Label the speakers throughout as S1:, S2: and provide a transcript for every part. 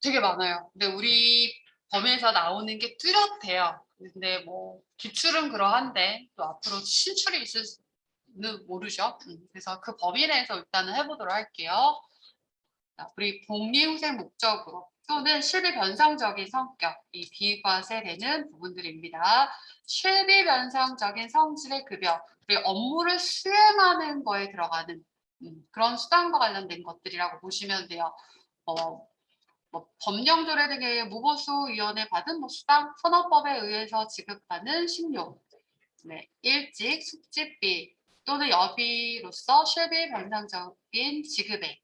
S1: 되게 많아요. 근데 우리 범위에서 나오는 게 뚜렷해요. 근데 뭐 기출은 그러한데 또 앞으로 신출이 있을지는 모르죠. 그래서 그 범위 내에서 일단은 해보도록 할게요. 자, 우리 복리후생 목적으로 또는 실비 변상적인 성격이 비과세되는 부분들입니다. 실비 변상적인 성질의 급여, 그리고 업무를 수행하는 거에 들어가는 그런 수당과 관련된 것들이라고 보시면 돼요. 뭐 법령조례 등의 무보수위원회 받은 뭐 수당, 선언법에 의해서 지급하는 식료, 네, 일직, 숙직비 또는 여비로서 실비 변상적인 지급액.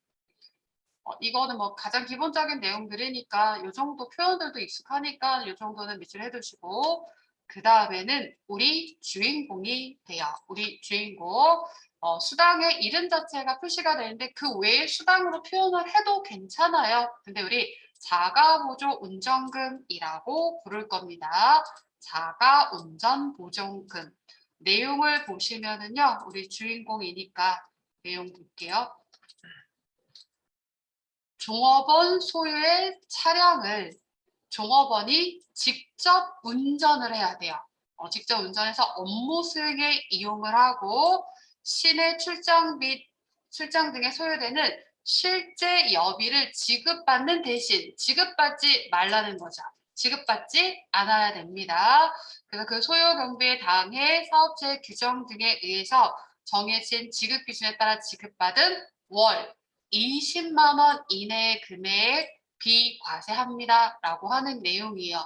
S1: 이거는 뭐 가장 기본적인 내용들이니까 이 정도 표현들도 익숙하니까 이 정도는 밑줄 해두시고 그 다음에는 우리 주인공이 돼요. 우리 주인공. 수당의 이름 자체가 표시가 되는데 그 외에 수당으로 표현을 해도 괜찮아요. 근데 우리 자가보조 운전금이라고 부를 겁니다. 자가운전보조금. 내용을 보시면은요. 우리 주인공이니까 내용 볼게요. 종업원 소유의 차량을 종업원이 직접 운전을 해야 돼요. 직접 운전해서 업무 수행에 이용을 하고 시내 출장 및 출장 등에 소요되는 실제 여비를 지급받는 대신 지급받지 말라는 거죠. 지급받지 않아야 됩니다. 그래서 그 소요 경비에 당해 사업체 규정 등에 의해서 정해진 지급 기준에 따라 지급받은 월 20만 원 이내의 금액 비과세합니다. 라고 하는 내용이에요.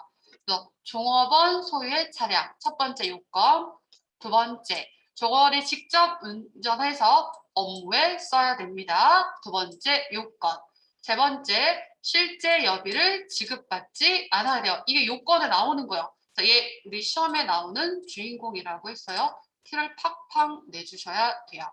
S1: 그래서 종업원 소유의 차량, 첫 번째 요건. 두 번째, 종업원이 직접 운전해서 업무에 써야 됩니다. 두 번째 요건. 세 번째, 실제 여비를 지급받지 않아야 돼요. 이게 요건에 나오는 거예요. 그래서 얘 우리 시험에 나오는 주인공이라고 했어요. 티를 팍팍 내주셔야 돼요.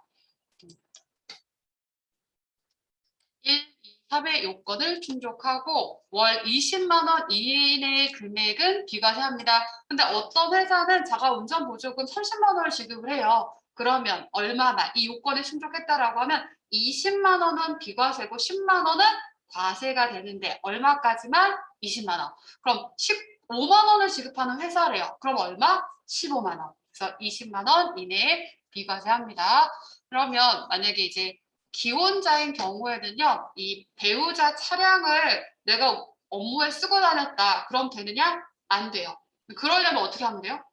S1: 1, 2, 3의 요건을 충족하고 월 20만 원 이내의 금액은 비과세합니다. 근데 어떤 회사는 자가운전 보조금 30만 원을 지급을 해요. 그러면 얼마나 이 요건에 충족했다라고 하면 20만 원은 비과세고 10만 원은 과세가 되는데 얼마까지만? 20만 원. 그럼 15만 원을 지급하는 회사래요. 그럼 얼마? 15만 원. 그래서 20만 원 이내에 비과세합니다. 그러면 만약에 이제 기혼자인 경우에는요, 이 배우자 차량을 내가 업무에 쓰고 다녔다. 그럼 되느냐? 안 돼요. 그러려면 어떻게 하면 돼요?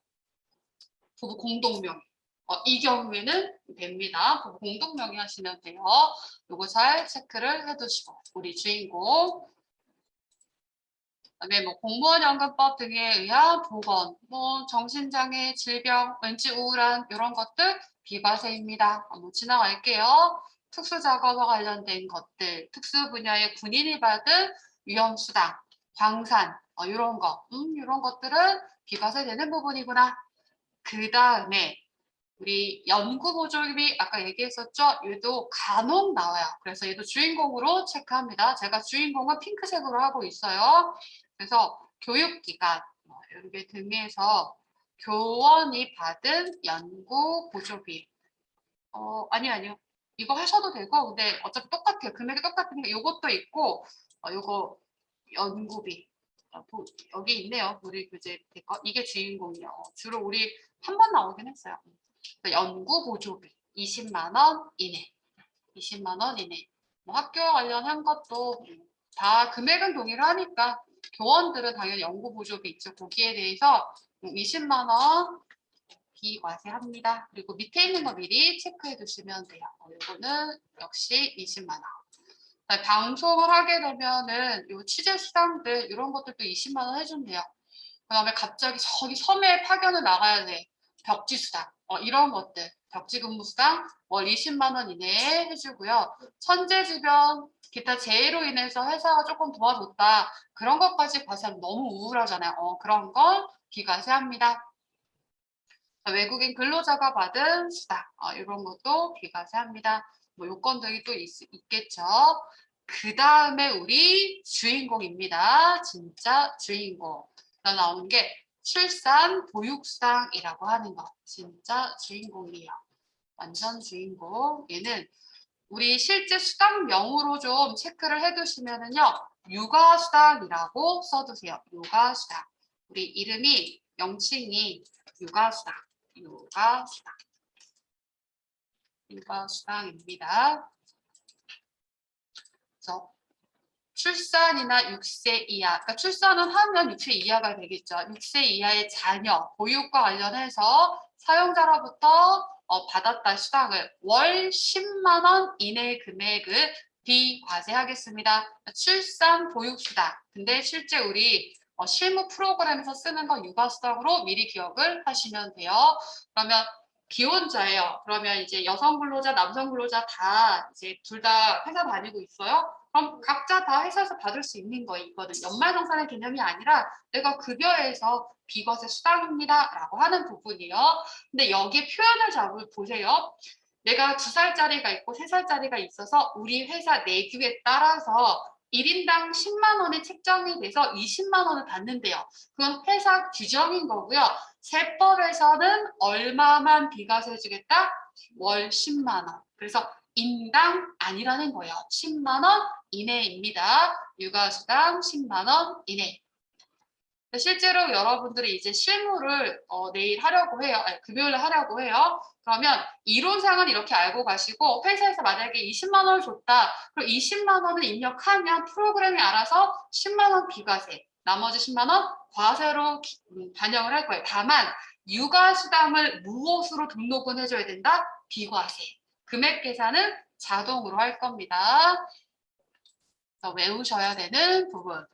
S1: 부부 공동명의. 이 경우에는 됩니다. 부부 공동명의 하시면 돼요. 요거 잘 체크를 해두시고 우리 주인공. 그다음에 뭐 공무원연금법 등에 의한 보건, 뭐 정신장애, 질병, 왠지 우울한 이런 것들 비과세입니다. 지나갈게요. 특수작업과 관련된 것들, 특수 분야의 군인이 받은 위험수당, 광산, 이런 거, 이런 것들은 비과세되는 부분이구나. 그 다음에 우리 연구보조금이 아까 얘기했었죠? 얘도 간혹 나와요. 그래서 얘도 주인공으로 체크합니다. 제가 주인공은 핑크색으로 하고 있어요. 그래서 교육기관, 이렇게 등에서 교원이 받은 연구보조비. 아니요. 이거 하셔도 되고, 근데 어차피 똑같아요. 금액이 똑같으니까 이것도 있고, 요거 연구비. 여기 있네요. 우리 교재 거. 이게 주인공이요. 주로 우리 한 번 나오긴 했어요. 연구 보조비 20만 원 이내. 20만 원 이내. 뭐 학교와 관련한 것도 다 금액은 동일하니까 교원들은 당연히 연구 보조비 있죠. 거기에 대해서 20만 원 비과세합니다. 그리고 밑에 있는 거 미리 체크해 두시면 돼요. 이거는 역시 20만 원. 방송을 하게 되면은 요 취재 수당들 이런 것들도 20만 원 해준대요. 그다음에 갑자기 저기 섬에 파견을 나가야 돼. 벽지 수당. 이런 것들. 벽지 근무 수당 월 20만 원 이내에 해주고요. 천재지변 기타 재해로 인해서 회사가 조금 도와줬다. 그런 것까지 과세하면 너무 우울하잖아요. 그런 건 비과세합니다. 외국인 근로자가 받은 수당 이런 것도 비과세합니다. 뭐 요건들이 또 있겠죠. 그 다음에 우리 주인공입니다. 진짜 주인공. 나오는 게 출산 보육수당이라고 하는 거. 진짜 주인공이에요. 완전 주인공. 얘는 우리 실제 수당명으로 좀 체크를 해두시면은요. 육아수당이라고 써두세요. 육아수당. 우리 이름이 명칭이 육아수당. 육아수당. 육아수당입니다. 그래서 출산이나 6세 이하, 그러니까 출산은 하면 6세 이하가 되겠죠. 6세 이하의 자녀, 보육과 관련해서 사용자로부터 받았다 수당을 월 10만 원 이내 금액을 비과세하겠습니다. 출산 보육수당. 근데 실제 우리 실무 프로그램에서 쓰는 건 육아수당으로 미리 기억을 하시면 돼요. 그러면 기혼자예요. 그러면 이제 여성 근로자, 남성 근로자 다 이제 둘 다 회사 다니고 있어요. 그럼 각자 다 회사에서 받을 수 있는 거 이거는 연말정산의 개념이 아니라 내가 급여에서 비과세 수당입니다 라고 하는 부분이에요. 근데 여기 표현을 잘 보세요. 내가 2살짜리가 있고 3살짜리가 있어서 우리 회사 내규에 따라서 1인당 10만 원이 책정이 돼서 20만 원을 받는데요. 그건 회사 규정인 거고요. 세법에서는 얼마만 비과세 주겠다? 월 10만 원. 그래서 인당 아니라는 거예요. 10만 원 이내입니다. 육아수당 10만 원 이내. 실제로 여러분들이 이제 실무를 내일 하려고 해요. 아니, 금요일에 하려고 해요. 그러면 이론상은 이렇게 알고 가시고 회사에서 만약에 20만 원을 줬다. 그럼 20만 원을 입력하면 프로그램이 알아서 10만 원 비과세, 나머지 10만 원 과세로 반영을 할 거예요. 다만 육아수당을 무엇으로 등록은 해줘야 된다? 비과세. 금액 계산은 자동으로 할 겁니다. 그래서 외우셔야 되는 부분.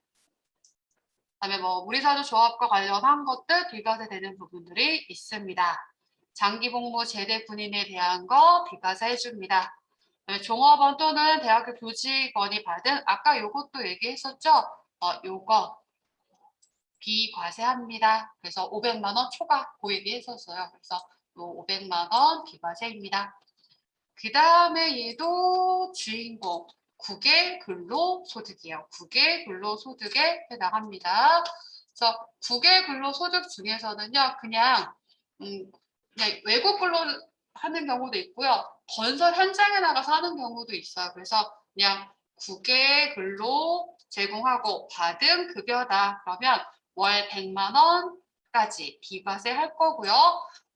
S1: 그다음에 뭐 무리사주 조합과 관련한 것들 비과세 되는 부분들이 있습니다. 장기복무 제대 군인에 대한 거 비과세 해줍니다. 종업원 또는 대학교 교직원이 받은 아까 요것도 얘기했었죠? 요거 비과세합니다. 그래서 500만 원 초과 그 얘기했었어요. 그래서 요 500만 원 비과세입니다. 그 다음에 얘도 주인공 국외 근로소득이에요. 국외 근로소득에 해당합니다. 그래서 국외 근로소득 중에서는요, 그냥 외국 근로 하는 경우도 있고요. 건설 현장에 나가서 하는 경우도 있어요. 그래서 그냥 국외 근로 제공하고 받은 급여다. 그러면 월 100만 원까지 비과세 할 거고요.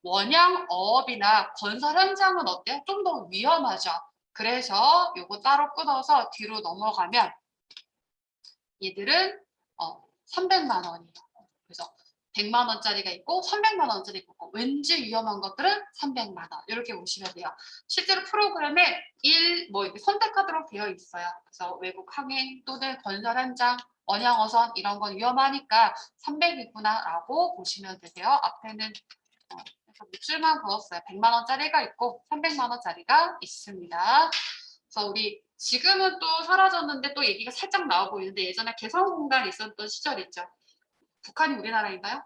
S1: 원양 어업이나 건설 현장은 어때요? 좀 더 위험하죠. 그래서 요거 따로 끊어서 뒤로 넘어가면 얘들은 300만 원이에요. 그래서 100만 원짜리가 있고 300만 원짜리 있고 왠지 위험한 것들은 300만 원 이렇게 보시면 돼요. 실제로 프로그램에 선택하도록 되어 있어요. 그래서 외국 항행 또는 건설 현장, 원양어선 이런 건 위험하니까 300이구나 라고 보시면 되세요. 앞에는 밑줄만 그었어요. 100만 원짜리가 있고 300만 원짜리가 있습니다. 그래서 우리 지금은 또 사라졌는데 또 얘기가 살짝 나오고 있는데 예전에 개성공단이 있었던 시절 있죠. 북한이 우리나라인가요?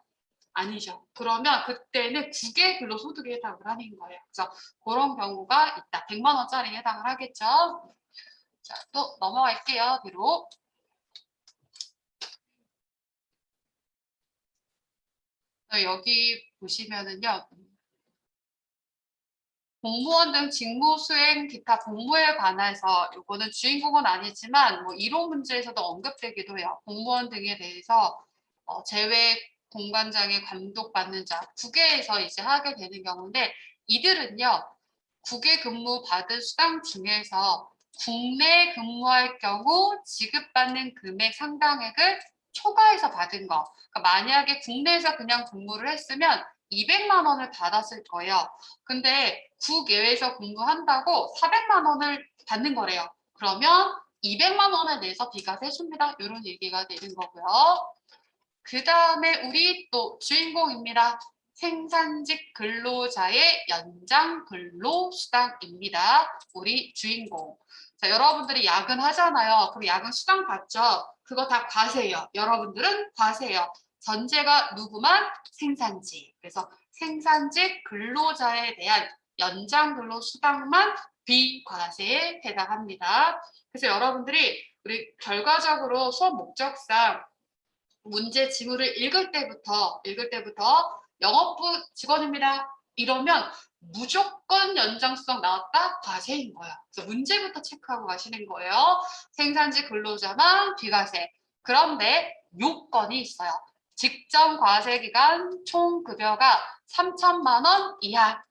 S1: 아니죠. 그러면 그때는 국외 근로소득에 해당을 하는 거예요. 그래서 그런 경우가 있다. 100만 원짜리에 해당을 하겠죠. 자, 또 넘어갈게요. 뒤로. 여기 보시면은요. 공무원 등 직무 수행 기타 공무에 관해서 요거는 주인공은 아니지만 뭐 이론 문제에서도 언급되기도 해요. 공무원 등에 대해서 제외 공관장에 감독받는 자 국외에서 이제 하게 되는 경우인데 이들은요 국외 근무 받은 수당 중에서 국내 근무할 경우 지급받는 금액 상당액을 초과해서 받은 거. 그러니까 만약에 국내에서 그냥 근무를 했으면 200만 원을 받았을 거예요. 근데 국외에서 근무한다고 400만 원을 받는 거래요. 그러면 200만 원을 내서 비과세 해줍니다. 이런 얘기가 되는 거고요. 그 다음에 우리 또 주인공입니다. 생산직 근로자의 연장 근로수당입니다. 우리 주인공. 자, 여러분들이 야근하잖아요. 그럼 야근 수당 받죠? 그거 다 과세예요. 여러분들은 과세예요. 전제가 누구만? 생산직. 그래서 생산직 근로자에 대한 연장 근로수당만 비과세에 해당합니다. 그래서 여러분들이 우리 결과적으로 수업 목적상 문제 지문을 읽을 때부터 영업부 직원입니다. 이러면 무조건 연장수당 나왔다? 과세인 거예요. 그래서 문제부터 체크하고 가시는 거예요. 생산지 근로자만 비과세. 그런데 요건이 있어요. 직전 과세 기간 총 급여가 3천만 원 이하.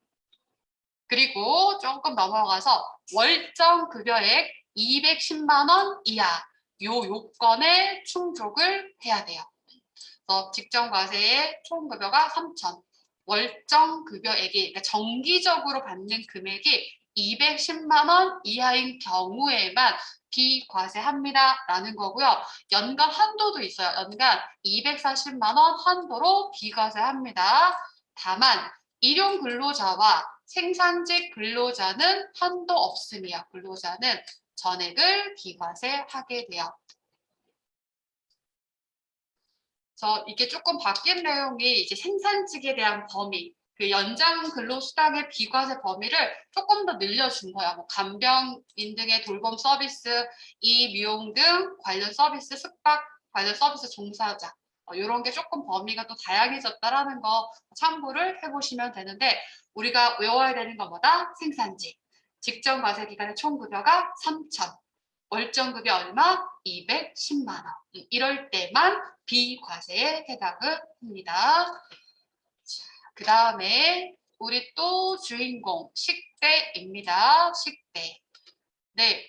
S1: 그리고 조금 넘어가서 월정 급여액 210만 원 이하. 요 요건에 충족을 해야 돼요. 그래서 직전 과세의 총 급여가 3천. 월정 급여액이 그러니까 정기적으로 받는 금액이 210만 원 이하인 경우에만 비과세합니다 라는 거고요. 연간 한도도 있어요. 연간 240만 원 한도로 비과세합니다. 다만 일용 근로자와 생산직 근로자는 한도 없습니다. 근로자는 전액을 비과세하게 돼요. 그래서 이게 조금 바뀐 내용이 이제 생산직에 대한 범위, 그 연장 근로수당의 비과세 범위를 조금 더 늘려준 거야. 뭐 간병인 등의 돌봄 서비스, 미용 등 관련 서비스, 숙박 관련 서비스 종사자 이런 게 조금 범위가 또 다양해졌다라는 거 참고를 해보시면 되는데 우리가 외워야 되는 건 뭐다? 생산직. 직전 과세 기간의 총 급여가 3천. 월정급여 얼마? 210만 원. 이럴 때만 비과세에 해당을 합니다. 그 다음에 우리 또 주인공 식대입니다. 식대. 네.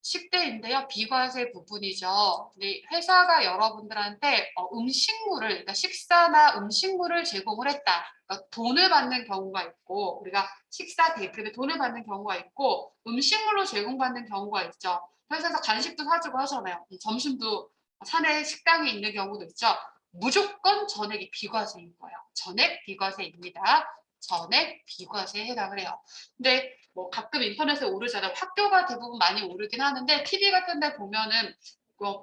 S1: 식대인데요. 비과세 부분이죠. 네, 회사가 여러분들한테 음식물을, 그러니까 식사나 음식물을 제공을 했다. 그러니까 돈을 받는 경우가 있고, 우리가 식사 대급에 돈을 받는 경우가 있고, 음식물로 제공받는 경우가 있죠. 회사에서 간식도 사주고 하잖아요. 점심도 사내 식당에 있는 경우도 있죠. 무조건 전액이 비과세인 거예요. 전액 비과세입니다. 전액 비과세에 해당을 해요. 근데 뭐 가끔 인터넷에 오르잖아요. 학교가 대부분 많이 오르긴 하는데 TV 같은 데 보면은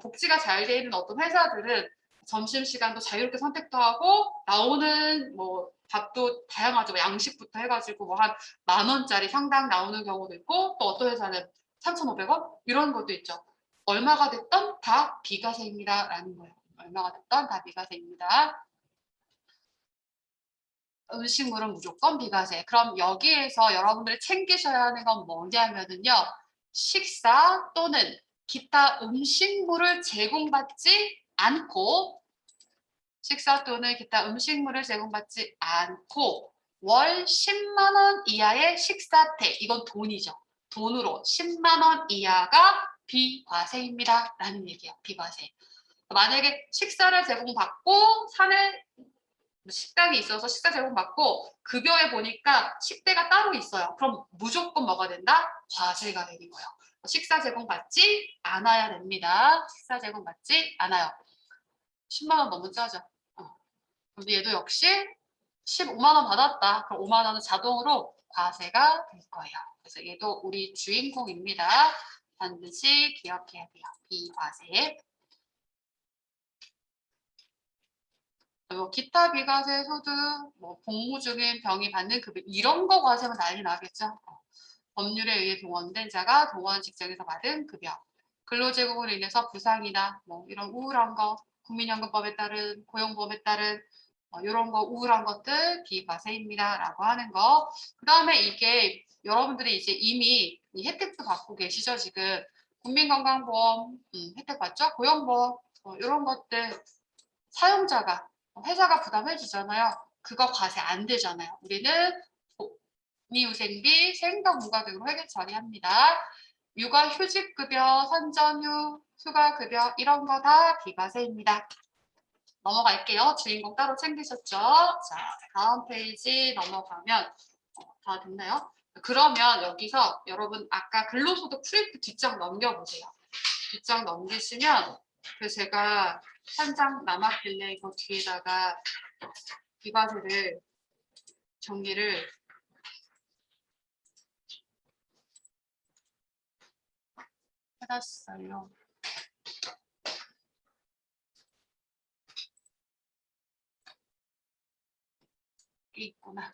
S1: 복지가 잘 돼 있는 어떤 회사들은 점심시간도 자유롭게 선택도 하고 나오는 뭐 밥도 다양하죠. 양식부터 해가지고 뭐 한 10,000원짜리 상당 나오는 경우도 있고 또 어떤 회사는 3,500원 이런 것도 있죠. 얼마가 됐던 다 비과세입니다 라는 거예요. 얼마가 됐던 다 비과세입니다. 음식물은 무조건 비과세. 그럼 여기에서 여러분들이 챙기셔야 하는 건 뭐냐면은요. 식사 또는 기타 음식물을 제공받지 않고 식사 또는 기타 음식물을 제공받지 않고 월 10만 원 이하의 식사태. 이건 돈이죠. 돈으로 10만 원 이하가 비과세입니다. 라는 얘기예요. 비과세. 만약에 식사를 제공받고 사내 식당이 있어서 식사 제공받고 급여에 보니까 식대가 따로 있어요. 그럼 무조건 뭐가 된다? 과세가 되는 거예요. 식사 제공받지 않아야 됩니다. 식사 제공받지 않아요. 10만 원 너무 짜죠. 근데 얘도 역시 15만 원 받았다. 그럼 5만 원은 자동으로 과세가 될 거예요. 그래서 얘도 우리 주인공입니다. 반드시 기억해야 돼요. 비과세. 뭐 기타 비과세 소득, 뭐 복무 중인 병이 받는 급여 이런 거 과세면 난리 나겠죠. 법률에 의해 동원된 자가 동원 직장에서 받은 급여, 근로제공으로 인해서 부상이나 뭐 이런 우울한 거, 국민연금법에 따른 고용보험에 따른 이런 거 우울한 것들 비과세입니다라고 하는 거. 그다음에 이게 여러분들이 이제 이미 이 혜택도 받고 계시죠 지금 국민건강보험 혜택 받죠, 고용보험 이런 것들 사용자가 회사가 부담해 주잖아요. 그거 과세 안 되잖아요. 우리는 복리후생비, 생각무과 등으로 회계 처리합니다. 육아휴직급여, 산전휴, 휴가급여 이런 거 다 비과세입니다. 넘어갈게요. 주인공 따로 챙기셨죠? 자, 다음 페이지 넘어가면 다 됐나요? 그러면 여기서 여러분 아까 근로소득 프린트 뒷장 넘겨보세요. 뒷장 넘기시면 그 제가 한 장 남았길래 이거 뒤에다가 비과세를 정리를 해놨어요. 여기 있구나.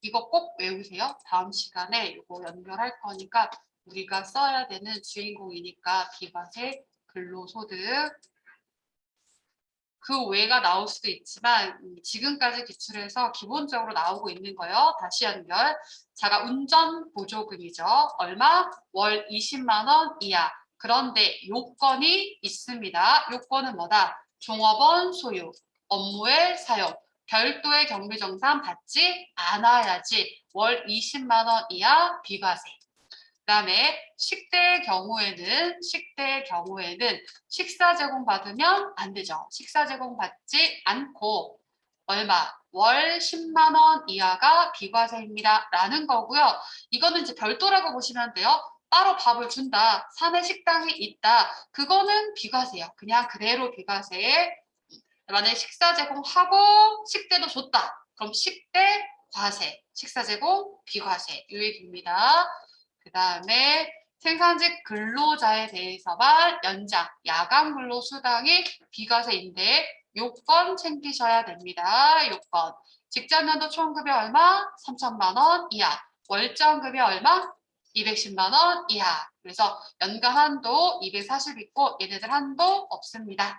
S1: 이거 꼭 외우세요. 다음 시간에 이거 연결할 거니까 우리가 써야 되는 주인공이니까 비과세, 근로소득, 그 외가 나올 수도 있지만 지금까지 기출해서 기본적으로 나오고 있는 거예요. 다시 연결. 자가 운전 보조금이죠. 얼마? 월 20만 원 이하. 그런데 요건이 있습니다. 요건은 뭐다? 종업원 소유, 업무의 사용, 별도의 경비정산 받지 않아야지 월 20만 원 이하 비과세. 그다음에 식대의 경우에는 식사 제공 받으면 안 되죠. 식사 제공 받지 않고 얼마? 월 10만 원 이하가 비과세입니다. 라는 거고요. 이거는 이제 별도라고 보시면 돼요. 따로 밥을 준다. 사내 식당이 있다. 그거는 비과세요. 그냥 그대로 비과세에 만약에 식사 제공하고 식대도 줬다. 그럼 식대 과세, 식사 제공 비과세 이 얘기입니다. 그 다음에 생산직 근로자에 대해서만 연장, 야간 근로 수당이 비과세인데 요건 챙기셔야 됩니다. 요건. 직장연도 총급여 얼마? 3천만 원 이하. 월정급여 얼마? 210만 원 이하. 그래서 연간 한도 240 있고 얘네들 한도 없습니다.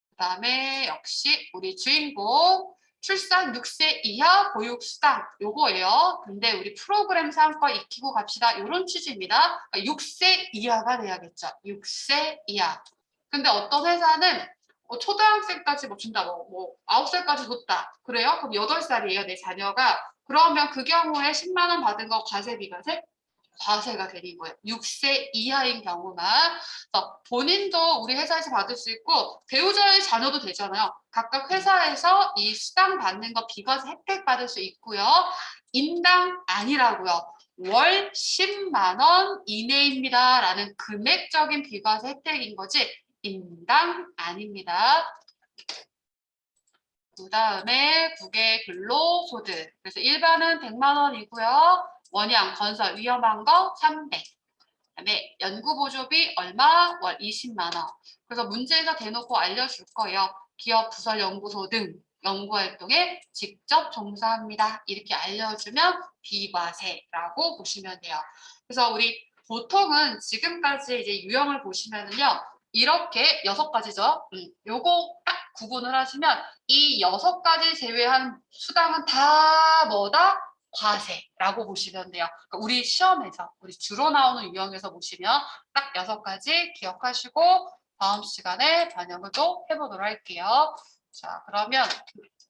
S1: 그다음에 역시 우리 주인공 출산 6세 이하 보육수당 요거예요. 근데 우리 프로그램상 거 익히고 갑시다. 이런 취지입니다. 6세 이하가 돼야겠죠. 6세 이하. 근데 어떤 회사는 초등학생까지 뭐 준다. 뭐 9살까지 줬다. 그래요? 그럼 8살이에요. 내 자녀가. 그러면 그 경우에 10만 원 받은 거 과세 비과세? 과세가 되는 거예요. 6세 이하인 경우만. 그래서 본인도 우리 회사에서 받을 수 있고 배우자의 자녀도 되잖아요. 각각 회사에서 이 수당 받는 거 비과세 혜택 받을 수 있고요. 인당 아니라고요. 월 10만 원 이내입니다. 라는 금액적인 비과세 혜택인 거지 인당 아닙니다. 그 다음에 국외 근로소득. 그래서 일반은 100만 원이고요. 원양, 건설, 위험한 거 300. 그다음에 연구보조비 얼마? 월 20만 원. 그래서 문제에서 대놓고 알려줄 거예요. 기업 부설 연구소 등 연구활동에 직접 종사합니다. 이렇게 알려주면 비과세라고 보시면 돼요. 그래서 우리 보통은 지금까지 이제 유형을 보시면은요. 이렇게 6가지죠. 요거 딱 구분을 하시면 이 6가지 제외한 수당은 다 뭐다? 과세라고 보시면 돼요. 그러니까 우리 시험에서, 우리 주로 나오는 유형에서 보시면 딱 6가지 기억하시고 다음 시간에 반영을 또 해보도록 할게요. 자, 그러면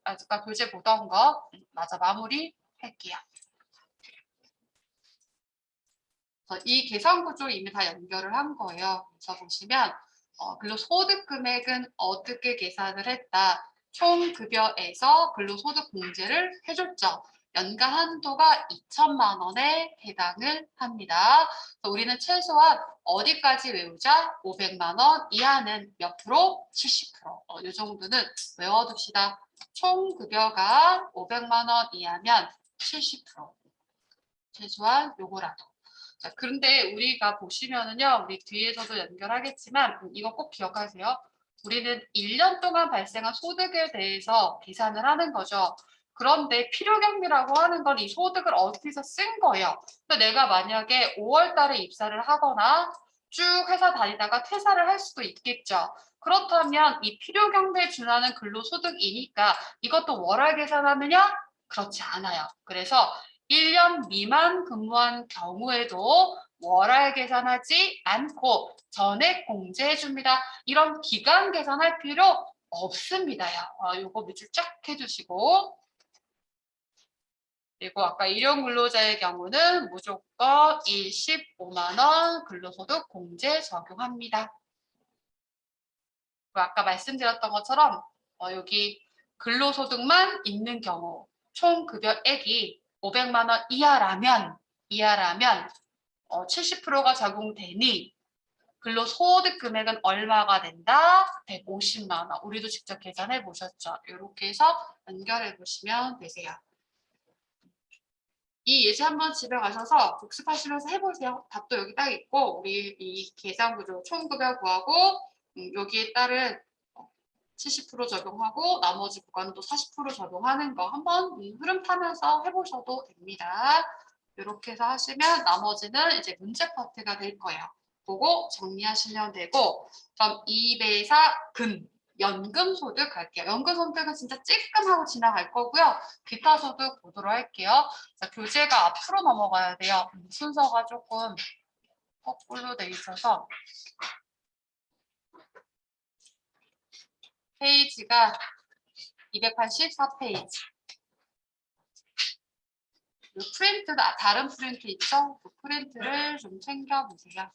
S1: 아까 교재 보던 거 마저 마무리 할게요. 이 계산 구조 이미 다 연결을 한 거예요. 그래서 보시면 근로소득 금액은 어떻게 계산을 했다. 총급여에서 근로소득 공제를 해줬죠. 연간 한도가 2천만 원에 해당을 합니다. 그래서 우리는 최소한 어디까지 외우자? 500만 원 이하는 몇 프로? 70%. 이 정도는 외워둡시다. 총급여가 500만 원 이하면 70%. 최소한 요거라도. 자, 그런데 우리가 보시면은요, 우리 뒤에서도 연결하겠지만 이거 꼭 기억하세요. 우리는 1년 동안 발생한 소득에 대해서 계산을 하는 거죠. 그런데 필요경비라고 하는 건 이 소득을 어디서 쓴 거예요. 그래서 내가 만약에 5월 달에 입사를 하거나 쭉 회사 다니다가 퇴사를 할 수도 있겠죠. 그렇다면 이 필요경비에 준하는 근로소득이니까 이것도 월할 계산하느냐? 그렇지 않아요. 그래서 1년 미만 근무한 경우에도 월할 계산하지 않고 전액 공제해 줍니다. 이런 기간 계산할 필요 없습니다요. 요거 밑줄 쫙 해주시고 그리고 아까 일용 근로자의 경우는 무조건 15만 원 근로소득 공제 적용합니다. 아까 말씀드렸던 것처럼 여기 근로소득만 있는 경우 총 급여액이 500만 원 이하라면 70%가 적용되니 근로소득 금액은 얼마가 된다? 150만 원. 우리도 직접 계산해 보셨죠? 이렇게 해서 연결해 보시면 되세요. 이 예제 한번 집에 가셔서 복습하시면서 해보세요. 답도 여기 딱 있고 우리 이 계산 구조 총급여 구하고 여기에 따른 70% 적용하고 나머지 구간도 40% 적용하는 거 한번 흐름 타면서 해보셔도 됩니다. 이렇게 해서 하시면 나머지는 이제 문제 파트가 될 거예요. 보고 정리하시면 되고 그럼 2배사 근 연금소득 갈게요. 연금소득은 진짜 찔끔하고 지나갈 거고요. 기타 소득 보도록 할게요. 자, 교재가 앞으로 넘어가야 돼요. 순서가 조금 거꾸로 돼 있어서 페이지가 284페이지. 프린트, 다른 프린트 있죠? 그 프린트를 좀 챙겨보세요.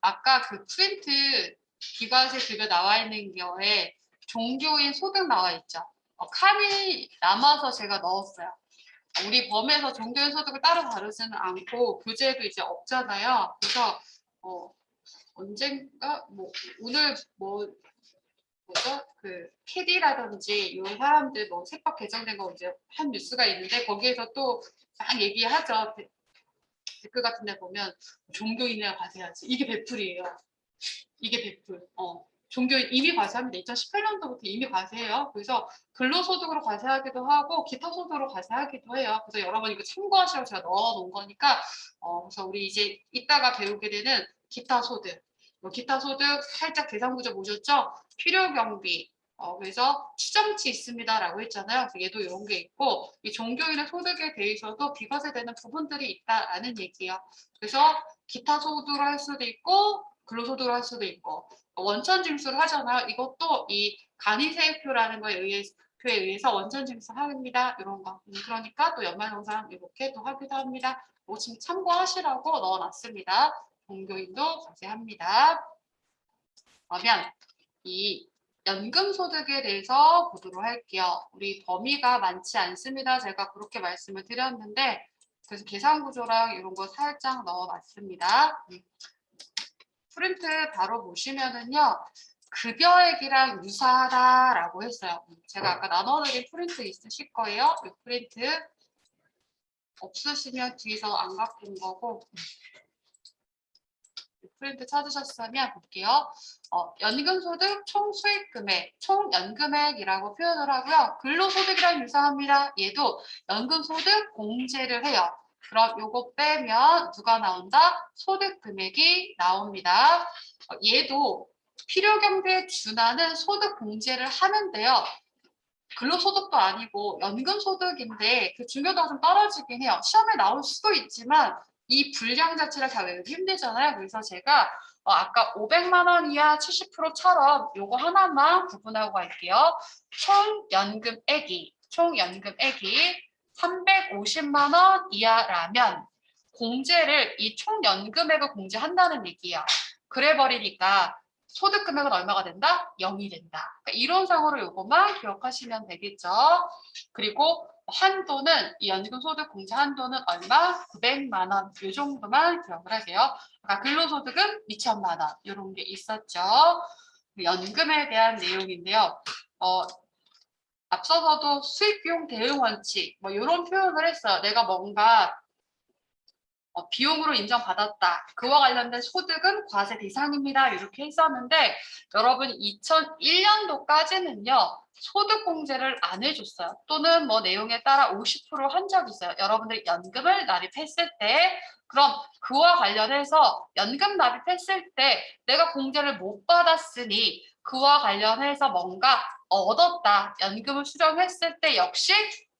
S1: 아까 그 프린트 비과세 급여 나와 있는 거에 종교인 소득 나와 있죠. 칸이 남아서 제가 넣었어요. 우리 범에서 종교인 소득을 따로 다루지는 않고 교재에도 이제 없잖아요. 그래서 언젠가 오늘 뭐죠? 그 캐디라든지 이 사람들 세법 개정된 거 이제 한 뉴스가 있는데 거기에서 또 막 얘기하죠. 댓글 같은 데 보면 종교인이랑 과세하지. 이게 배풀이에요. 이게 배풀. 종교인 이미 과세합니다. 2018년도부터 이미 과세해요. 그래서 근로소득으로 과세하기도 하고 기타 소득으로 과세하기도 해요. 그래서 여러분 이거 참고하시라고 제가 넣어놓은 거니까 그래서 우리 이제 이따가 배우게 되는 기타 소득. 기타 소득 살짝 대상구조 보셨죠? 필요경비. 그래서 추정치 있습니다라고 했잖아요. 그래서 얘도 이런 게 있고 이 종교인의 소득에 대해서도 비과세되는 부분들이 있다라는 얘기예요. 그래서 기타 소득을 할 수도 있고 근로소득을 할 수도 있고 원천 징수를 하잖아요. 이것도 이 간이세액표라는 거에 의해서 원천 징수합니다. 이런 거. 그러니까 또 연말정산 이렇게 또 하기도 합니다. 지금 참고하시라고 넣어놨습니다. 종교인도 과세합니다. 그러면 이 연금소득에 대해서 보도록 할게요. 우리 범위가 많지 않습니다. 제가 그렇게 말씀을 드렸는데 그래서 계산구조랑 이런 거 살짝 넣어놨습니다. 프린트 바로 보시면은요. 급여액이랑 유사하다라고 했어요. 제가 아까 나눠드린 프린트 있으실 거예요. 이 프린트 없으시면 뒤에서 안 갖고 온 거고 프린트 찾으셨으면 볼게요. 연금소득 총수익금액, 총연금액이라고 표현을 하고요. 근로소득이랑 유사합니다. 얘도 연금소득 공제를 해요. 그럼 요거 빼면 누가 나온다? 소득금액이 나옵니다. 얘도 필요경비에 준하는 소득 공제를 하는데요. 근로소득도 아니고 연금소득인데 그 중요도가 좀 떨어지긴 해요. 시험에 나올 수도 있지만 이 분량 자체를 다 외우기 힘들잖아요. 그래서 제가 아까 500만 원 이하 70%처럼 요거 하나만 구분하고 갈게요. 총연금액이 350만 원 이하라면 공제를 이 총연금액을 공제한다는 얘기예요. 그래 버리니까 소득금액은 얼마가 된다? 0이 된다. 그러니까 이론상으로 요것만 기억하시면 되겠죠. 그리고 한도는 이 연금소득 공제 한도는 얼마? 900만 원. 이 정도만 기억을 하세요. 아까 근로소득은 2천만 원. 이런 게 있었죠. 연금에 대한 내용인데요. 앞서서도 수익비용 대응 원칙 이런 표현을 했어요. 내가 뭔가 비용으로 인정받았다. 그와 관련된 소득은 과세 대상입니다. 이렇게 했었는데 여러분 2001년도까지는요. 소득공제를 안 해줬어요. 또는 내용에 따라 50%한 적이 있어요. 여러분들이 연금을 납입했을 때 그럼 그와 관련해서 연금 납입했을 때 내가 공제를 못 받았으니 그와 관련해서 뭔가 얻었다. 연금을 수령했을 때 역시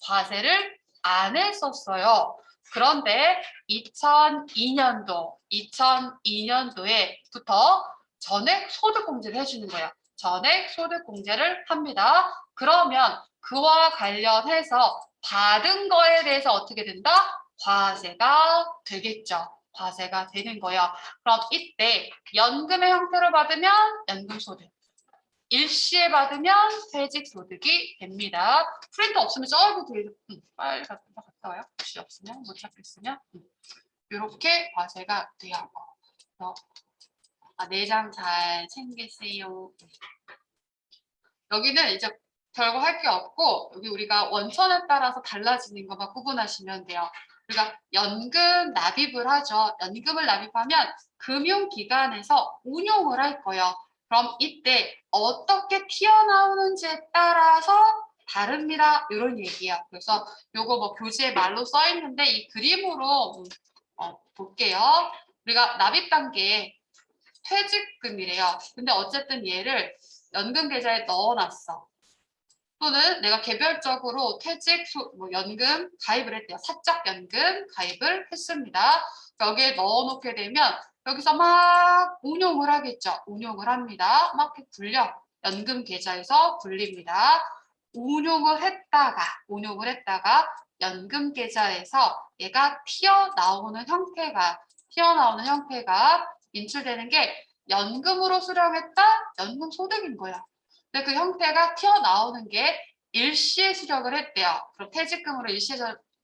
S1: 과세를 안 했었어요. 그런데 2002년도에부터 전액 소득공제를 해주는 거예요. 전액 소득공제를 합니다. 그러면 그와 관련해서 받은 거에 대해서 어떻게 된다? 과세가 되겠죠. 과세가 되는 거예요. 그럼 이때 연금의 형태로 받으면 연금소득. 일시에 받으면 퇴직소득이 됩니다. 프린터 없으면 저기 뒤에 빨리 갔다 와요. 혹시 없으면 못 찾겠으면 이렇게 과세가 돼요. 내장 잘 챙기세요. 여기는 이제 별거 할 게 없고 여기 우리가 원천에 따라서 달라지는 것만 구분하시면 돼요. 우리가 연금 납입을 하죠. 연금을 납입하면 금융기관에서 운용을 할 거예요. 그럼 이때 어떻게 튀어나오는지에 따라서 다릅니다. 이런 얘기야. 그래서 요거 뭐 교재에 말로 써 있는데 이 그림으로 볼게요. 우리가 납입 단계 퇴직금이래요. 근데 어쨌든 얘를 연금 계좌에 넣어놨어. 또는 내가 개별적으로 연금 가입을 했대요. 사적연금 가입을 했습니다. 여기에 넣어놓게 되면 여기서 막 운용을 하겠죠. 운용을 합니다. 막 굴려. 연금 계좌에서 굴립니다. 운용을 했다가 연금 계좌에서 얘가 튀어나오는 형태가 인출되는 게 연금으로 수령했다? 연금 소득인 거야. 근데 그 형태가 튀어나오는 게 일시에 수령을 했대요. 그럼 퇴직금으로 일시에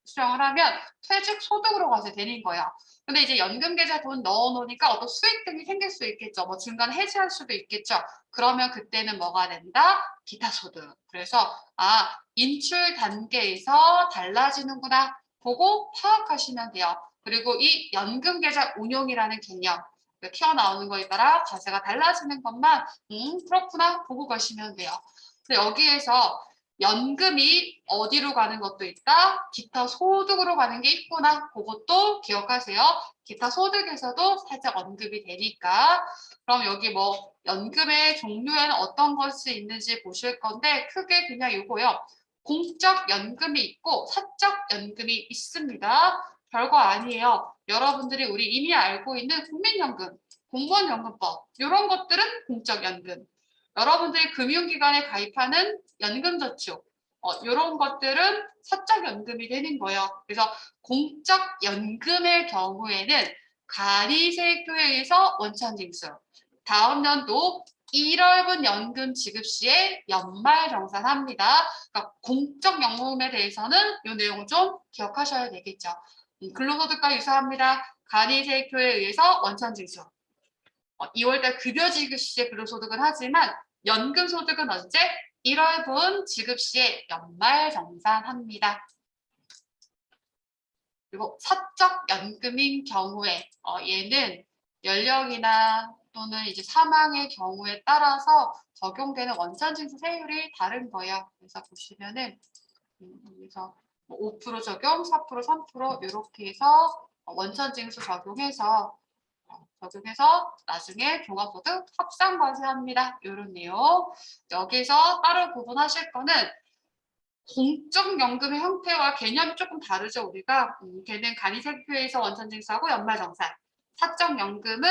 S1: 수령을 하면 퇴직 소득으로 가서 되는 거야. 근데 이제 연금 계좌에 돈 넣어놓으니까 어떤 수익 등이 생길 수 있겠죠. 뭐 중간에 해지할 수도 있겠죠. 그러면 그때는 뭐가 된다? 기타 소득. 그래서 인출 단계에서 달라지는구나. 보고 파악하시면 돼요. 그리고 이 연금 계좌 운용이라는 개념, 튀어나오는 거에 따라 자세가 달라지는 것만 그렇구나 보고 가시면 돼요. 그래서 여기에서 연금이 어디로 가는 것도 있다. 기타 소득으로 가는 게 있구나. 그것도 기억하세요. 기타 소득에서도 살짝 언급이 되니까. 그럼 여기 뭐 연금의 종류에는 어떤 것이 있는지 보실 건데 크게 그냥 이거요. 공적 연금이 있고 사적 연금이 있습니다. 별거 아니에요. 여러분들이 우리 이미 알고 있는 국민연금, 공무원연금법 이런 것들은 공적연금. 여러분들이 금융기관에 가입하는 연금저축 이런 것들은 사적연금이 되는 거예요. 그래서 공적연금의 경우에는 가리세교에 의해서 원천징수. 다음 연도 1월분 연금 지급 시에 연말정산합니다. 그러니까 공적연금에 대해서는 이 내용을 좀 기억하셔야 되겠죠. 근로소득과 유사합니다. 간이세교에 의해서 원천징수. 2월달 급여 지급 시에 근로소득은 하지만 연금소득은 언제? 1월분 지급 시에 연말정산합니다. 그리고 사적연금인 경우에 얘는 연령이나 또는 이제 사망의 경우에 따라서 적용되는 원천징수 세율이 다른 거예요. 그래서 보시면은 여기서 5% 적용, 4%, 3% 이렇게 해서 원천징수 적용해서 나중에 종합소득 합산과세합니다. 이런 내용. 여기서 따로 구분하실 거는 공적연금의 형태와 개념이 조금 다르죠. 우리가 걔는 간이세표에서 원천징수하고 연말정산. 사적연금은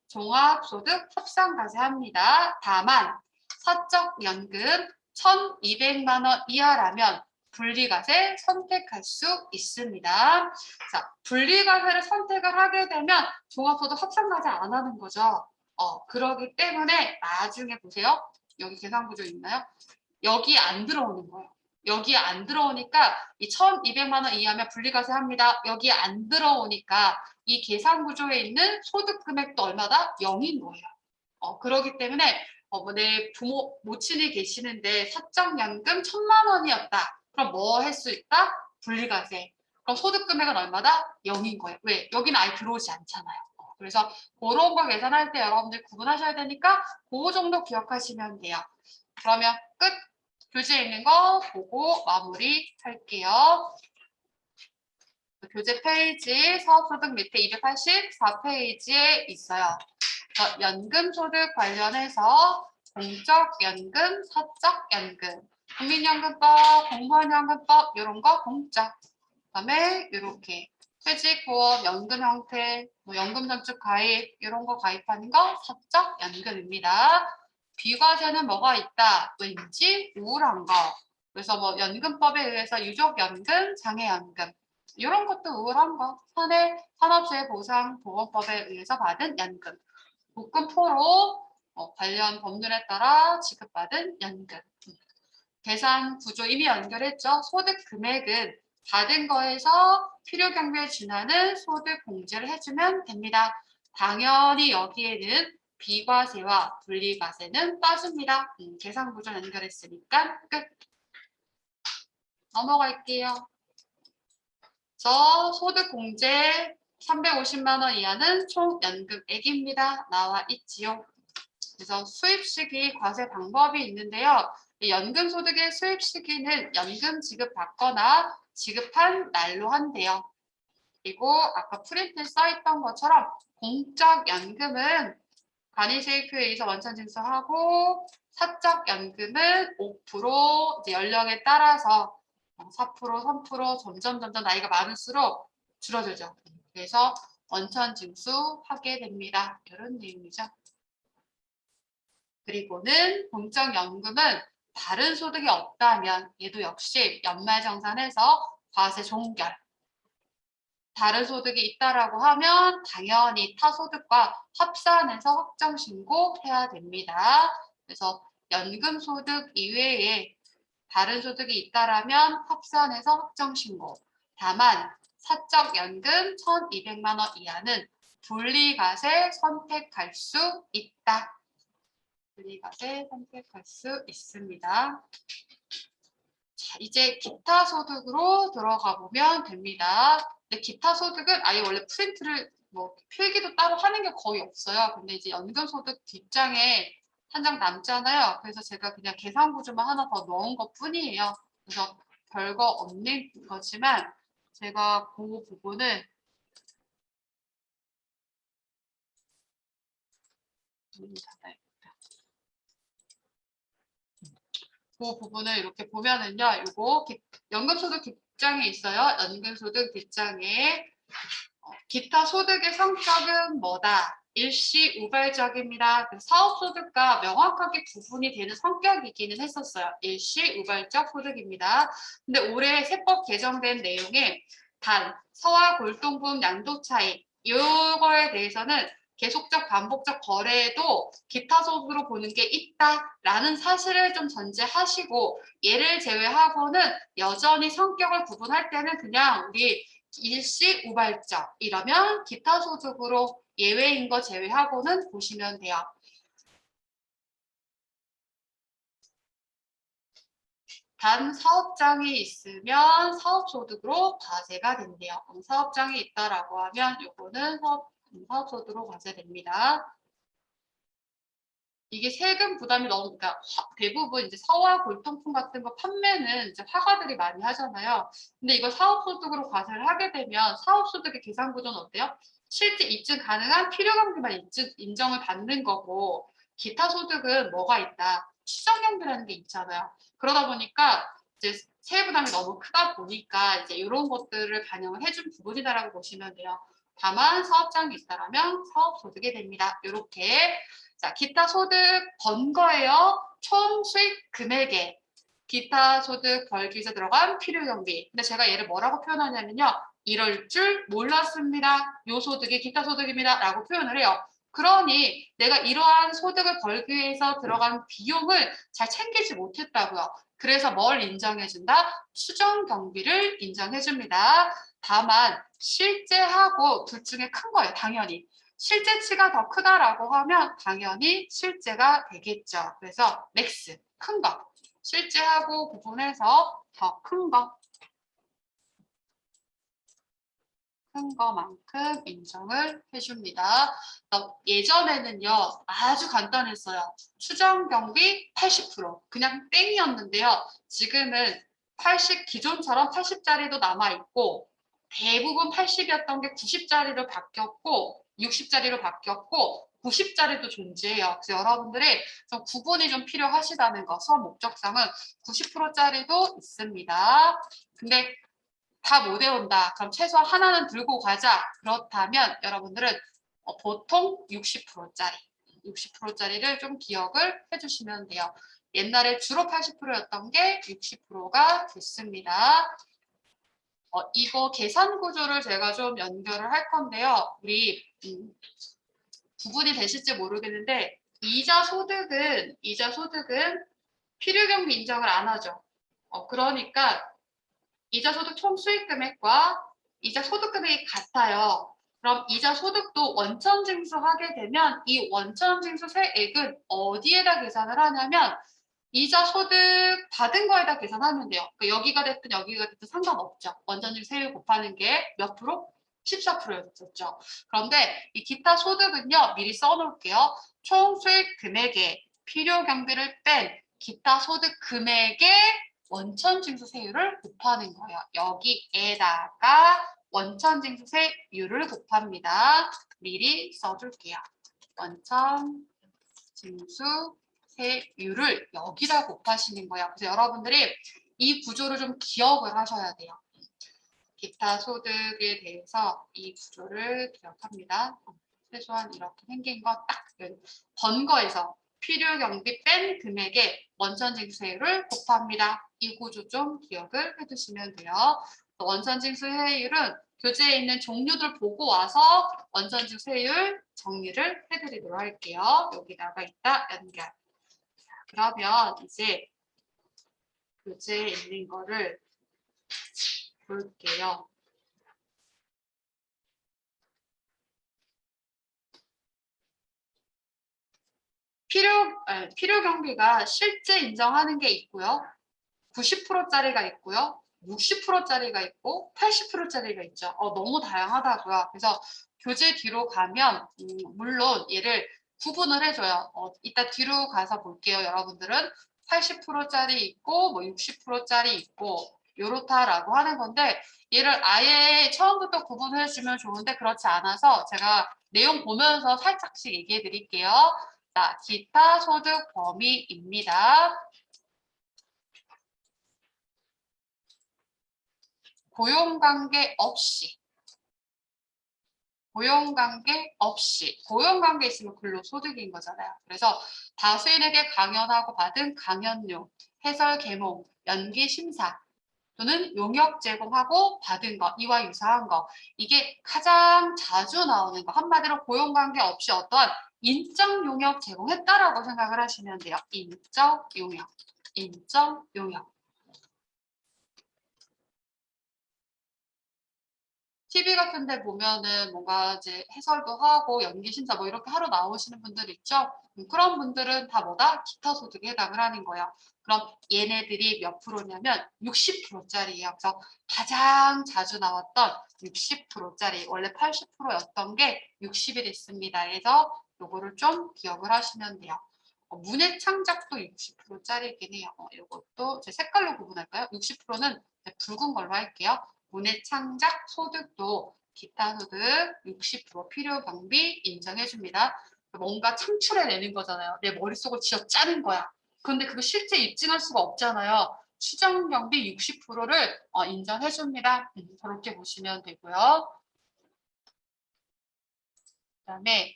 S1: 종합소득 합산과세합니다. 다만 사적연금 1,200만 원 이하라면 분리과세 선택할 수 있습니다. 자, 분리과세를 선택을 하게 되면 종합소득 합산과세 안 하는 거죠. 그러기 때문에 나중에 보세요. 여기 계산구조 있나요? 여기 안 들어오는 거예요. 여기에 안 들어오니까 이 1,200만 원 이하면 분리과세 합니다. 여기에 안 들어오니까 이 계산 구조에 있는 소득 금액도 얼마다? 0인 거예요. 그러기 때문에 내 부모 모친이 계시는데 사적연금 1,000만 원이었다. 그럼 뭐 할 수 있다? 분리과세. 그럼 소득 금액은 얼마다? 0인 거예요. 왜? 여기는 아예 들어오지 않잖아요. 그래서 그런 거 계산할 때 여러분들 구분하셔야 되니까 그 정도 기억하시면 돼요. 그러면 끝. 교재에 있는 거 보고 마무리 할게요. 교재 페이지 사업소득 밑에 284페이지에 있어요. 연금소득 관련해서 공적연금, 사적연금, 국민연금법, 공무원연금법 이런 거 공적. 그다음에 이렇게 퇴직보험, 연금 형태, 연금저축 가입 이런 거 가입하는 거 사적연금입니다. 비과세는 뭐가 있다? 왠지 우울한 거. 그래서 뭐 연금법에 의해서 유족연금, 장애연금 이런 것도 우울한 거. 산업재해보상보건법에 의해서 받은 연금. 복금포로 관련 법률에 따라 지급받은 연금. 계산 구조 이미 연결했죠. 소득 금액은 받은 거에서 필요 경비에 준하는 소득 공제를 해주면 됩니다. 당연히 여기에는 비과세와 분리과세는 빠집니다. 계산 구조 연결했으니까 끝. 넘어갈게요. 그래서 소득공제 350만 원 이하는 총 연금액입니다. 나와 있지요. 그래서 수입 시기 과세 방법이 있는데요. 연금 소득의 수입 시기는 연금 지급받거나 지급한 날로 한대요. 그리고 아까 프린트에 써있던 것처럼 공적 연금은 간이세입에 의해서 원천 징수하고 사적 연금은 5% 이제 연령에 따라서 4%, 3% 점점 나이가 많을수록 줄어들죠. 그래서 원천 징수하게 됩니다. 이런 내용이죠. 그리고는 공적연금은 다른 소득이 없다면 얘도 역시 연말정산해서 과세 종결. 다른 소득이 있다라고 하면 당연히 타 소득과 합산해서 확정 신고해야 됩니다. 그래서 연금 소득 이외에 다른 소득이 있다라면 합산해서 확정 신고. 다만 사적 연금 1,200만 원 이하는 분리과세 선택할 수 있다. 분리과세 선택할 수 있습니다. 자, 이제 기타 소득으로 들어가 보면 됩니다. 근데 기타 소득은 아예 원래 프린트를 뭐 필기도 따로 하는 게 거의 없어요. 근데 이제 연금 소득 뒷장에 한 장 남잖아요. 그래서 제가 그냥 계산 구조만 하나 더 넣은 것 뿐이에요. 그래서 별거 없는 거지만 제가 그 부분을 그 부분을 이렇게 보면은요, 요거 연금소득 뒷장에 있어요. 연금소득 뒷장에 기타 소득의 성격은 뭐다? 일시 우발적입니다. 사업소득과 명확하게 구분이 되는 성격이기는 했었어요. 일시 우발적 소득입니다. 근데 올해 세법 개정된 내용에 단 서와 골동품 양도 차익 이거에 대해서는 계속적 반복적 거래에도 기타 소득으로 보는 게 있다라는 사실을 좀 전제하시고 얘를 제외하고는 여전히 성격을 구분할 때는 그냥 우리 일시 우발적 이러면 기타 소득으로 예외인 거 제외하고는 보시면 돼요. 단 사업장이 있으면 사업소득으로 과세가 된대요. 사업장이 있다라고 하면 요거는 사업소득으로 과세됩니다. 이게 세금 부담이 너무, 그러니까 대부분 이제 서화 골동품 같은 거 판매는 이제 화가들이 많이 하잖아요. 근데 이거 사업소득으로 과세를 하게 되면 사업소득의 계산 구조는 어때요? 실제 입증 가능한 필요경비만 인정을 받는 거고, 기타 소득은 뭐가 있다? 추정경비라는 게 있잖아요. 그러다 보니까 이제 세부 부담이 너무 크다 보니까 이제 이런 것들을 반영을 해준 부분이다라고 보시면 돼요. 다만 사업장이 있다라면 사업소득이 됩니다. 이렇게. 자, 기타 소득 번 거예요. 총 수익 금액에 기타 소득 벌기에서 들어간 필요 경비. 근데 제가 얘를 뭐라고 표현하냐면요. 이럴 줄 몰랐습니다. 요 소득이 기타 소득입니다. 라고 표현을 해요. 그러니 내가 이러한 소득을 벌기 위해서 들어간 비용을 잘 챙기지 못했다고요. 그래서 뭘 인정해준다? 추정 경비를 인정해줍니다. 다만 실제하고 둘 중에 큰 거예요. 당연히. 실제치가 더 크다라고 하면 당연히 실제가 되겠죠. 그래서 맥스, 큰 거. 실제하고 구분해서 더 큰 거. 큰 거만큼 인정을 해줍니다. 예전에는요, 아주 간단했어요. 추정 경비 80%. 그냥 땡이었는데요. 지금은 80, 기존처럼 80짜리도 남아있고, 대부분 80이었던 게 90짜리로 바뀌었고, 60짜리로 바뀌었고, 90짜리도 존재해요. 그래서 여러분들이 좀 구분이 좀 필요하시다는 거, 수업 목적상은 90%짜리도 있습니다. 근데 다 못 외운다. 그럼 최소한 하나는 들고 가자. 그렇다면 여러분들은 보통 60%짜리, 60%짜리를 좀 기억을 해주시면 돼요. 옛날에 주로 80%였던 게 60%가 됐습니다. 이거 계산 구조를 제가 좀 연결을 할 건데요. 우리 구분이 되실지 모르겠는데 이자 소득은 필요경비 인정을 안 하죠. 그러니까 이자 소득 총 수익 금액과 이자 소득 금액이 같아요. 그럼 이자 소득도 원천 징수하게 되면 이 원천 징수 세액은 어디에다 계산을 하냐면 이자 소득 받은 거에다 계산하면 돼요. 그러니까 여기가 됐든 여기가 됐든 상관없죠. 원전징수 세율 곱하는 게 몇 프로? 14%였었죠. 그런데 이 기타 소득은요. 미리 써놓을게요. 총 수익 금액에 필요 경비를 뺀 기타 소득 금액의 원천징수세율을 곱하는 거예요. 여기에다가 원천징수세율을 곱합니다. 미리 써줄게요. 원천징수세율을 여기다 곱하시는 거예요. 그래서 여러분들이 이 구조를 좀 기억을 하셔야 돼요. 기타 소득에 대해서 이 구조를 기억합니다. 최소한 이렇게 생긴 거 딱 번거에서 필요 경비 뺀 금액에 원천징수세율을 곱합니다. 이 구조 좀 기억을 해두시면 돼요. 원천징수세율은 교재에 있는 종류들 보고 와서 원천징수세율 정리를 해드리도록 할게요. 여기다가 이따 연결. 그러면 이제 교재에 있는 거를 볼게요. 필요 경비가 실제 인정하는 게 있고요. 90%짜리가 있고요. 60%짜리가 있고 80%짜리가 있죠. 너무 다양하다고요. 그래서 교재 뒤로 가면 물론 얘를 구분을 해줘요. 이따 뒤로 가서 볼게요. 여러분들은 80%짜리 있고 뭐 60%짜리 있고 요렇다라고 하는 건데 얘를 아예 처음부터 구분을 해주면 좋은데 그렇지 않아서 제가 내용 보면서 살짝씩 얘기해 드릴게요. 자, 기타 소득 범위입니다. 고용관계 없이 고용관계 있으면 근로소득인 거잖아요. 그래서 다수인에게 강연하고 받은 강연료, 해설 개몽, 연기 심사 또는 용역 제공하고 받은 거, 이와 유사한 거 이게 가장 자주 나오는 거 한마디로 고용관계 없이 어떠한 인적 용역 제공했다라고 생각을 하시면 돼요. 인적 용역. TV 같은 데 보면은 뭔가 이제 해설도 하고 연기 심사 뭐 이렇게 하러 나오시는 분들 있죠? 그런 분들은 다 뭐다? 기타 소득에 해당을 하는 거예요. 그럼 얘네들이 몇 프로냐면 60%짜리예요. 그래서 가장 자주 나왔던 60%짜리 원래 80%였던 게 60이 됐습니다. 그래서 요거를 좀 기억을 하시면 돼요. 문해 창작도 60%짜리긴 해요. 이것도 제 색깔로 구분할까요? 60%는 붉은 걸로 할게요. 문해 창작 소득도 기타 소득 60% 필요 경비 인정해 줍니다. 뭔가 창출해내는 거잖아요. 내 머릿속을 쥐어 짜는 거야. 그런데 그거 실제 입증할 수가 없잖아요. 추정 경비 60%를 인정해 줍니다. 저렇게 보시면 되고요. 그다음에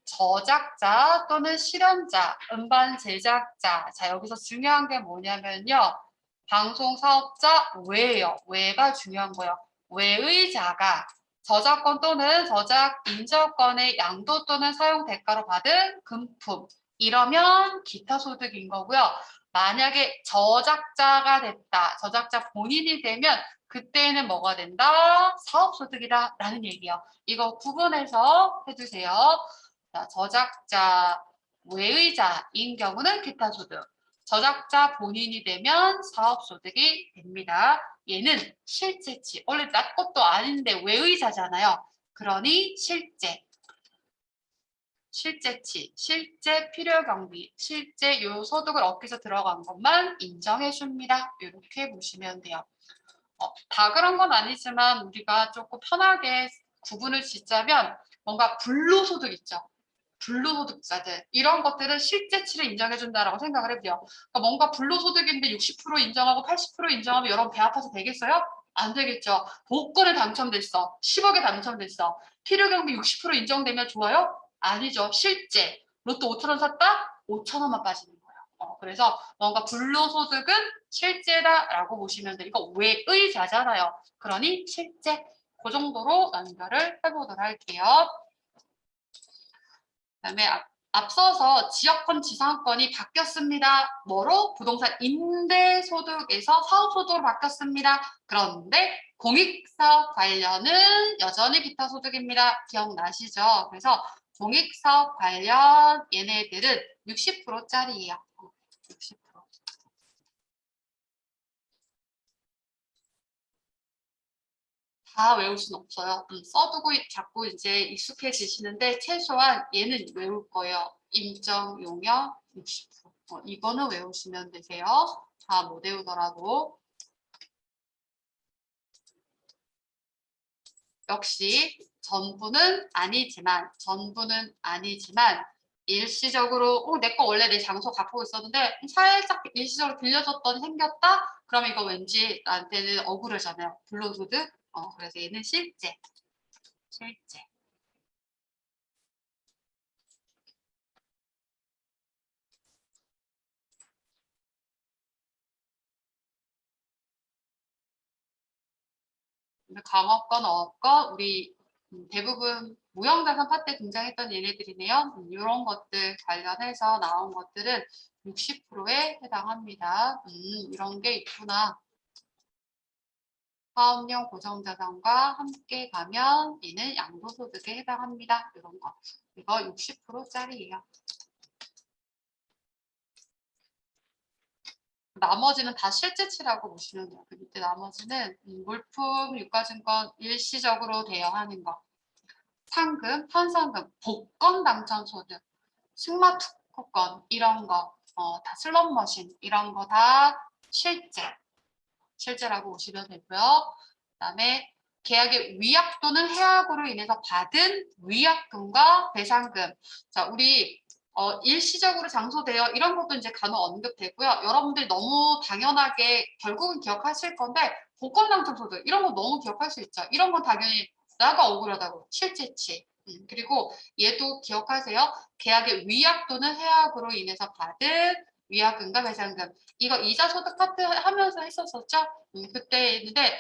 S1: 저작자 또는 실현자, 음반 제작자. 자, 여기서 중요한 게 뭐냐면요. 방송 사업자 외예요. 외가 중요한 거예요. 외의 자가 저작권 또는 저작 인저권의 양도 또는 사용 대가로 받은 금품. 이러면 기타 소득인 거고요. 만약에 저작자가 됐다. 저작자 본인이 되면 그때는 뭐가 된다? 사업소득이다. 라는 얘기예요. 이거 구분해서 해주세요. 자, 저작자 외의자인 경우는 기타 소득. 저작자 본인이 되면 사업소득이 됩니다. 얘는 실제치. 원래 나 것도 아닌데 외의자잖아요. 그러니 실제치, 실제 필요경비, 실제 요 소득을 얻기 위해서 들어간 것만 인정해 줍니다. 이렇게 보시면 돼요. 다 그런 건 아니지만 우리가 조금 편하게 구분을 짓자면 뭔가 불로소득 있죠. 불로소득자들 이런 것들은 실제치를 인정해준다라고 생각을 해보요. 그러니까 뭔가 불로소득인데 60% 인정하고 80% 인정하면 여러분 배 아파서 되겠어요? 안 되겠죠. 복권에 당첨됐어. 10억에 당첨됐어. 필요경비 60% 인정되면 좋아요? 아니죠. 실제 로또 5천 원 샀다? 5천 원만 빠지는 거예요. 그래서 뭔가 불로소득은 실제다라고 보시면 돼요. 이거 외의자잖아요. 그러니 실제 그 정도로 연결을 해보도록 할게요. 그다음에 앞서서 지역권 지상권이 바뀌었습니다. 뭐로? 부동산 임대소득에서 사업소득으로 바뀌었습니다. 그런데 공익사업 관련은 여전히 기타 소득입니다. 기억나시죠? 그래서 공익사업 관련 얘네들은 60%짜리예요. 60%. 다 외울 수는 없어요. 써두고 자꾸 이제 익숙해지시는데 최소한 얘는 외울 거예요. 임정, 용역 60%. 이거는 외우시면 되세요. 다 못 외우더라도. 역시 전부는 아니지만 일시적으로 내 거 원래 내 장소 갖고 있었는데 살짝 일시적으로 빌려줬더니 생겼다? 그럼 이거 왠지 나한테는 억울하잖아요. 불로소득. 그래서 얘는 실제. 강업권, 어업권, 우리 대부분 무형자산 파트에 등장했던 얘네들이네요. 이런 것들 관련해서 나온 것들은 60%에 해당합니다. 이런 게 있구나. 사업용 고정자산과 함께 가면 이는 양도소득에 해당합니다. 이런 거. 이거 60%짜리예요. 나머지는 다 실제치라고 보시면 돼요. 그 밑에 나머지는 물품, 유가증권 일시적으로 대여하는 거. 상금, 현상금, 복권 당첨 소득, 승마 특허권 이런 거, 다 슬롯머신 이런 거 다 실제라고 보시면 되고요. 그다음에 계약의 위약 또는 해약으로 인해서 받은 위약금과 배상금. 자, 우리 일시적으로 장소되어 이런 것도 이제 간혹 언급되고요. 여러분들이 너무 당연하게 결국은 기억하실 건데 복권 당첨 소득 이런 거 너무 기억할 수 있죠. 이런 건 당연히 나가 억울하다고 실제치. 그리고 얘도 기억하세요. 계약의 위약 또는 해약으로 인해서 받은 위약금과 배상금. 이거 이자 소득 파트 하면서 했었었죠? 그때 했는데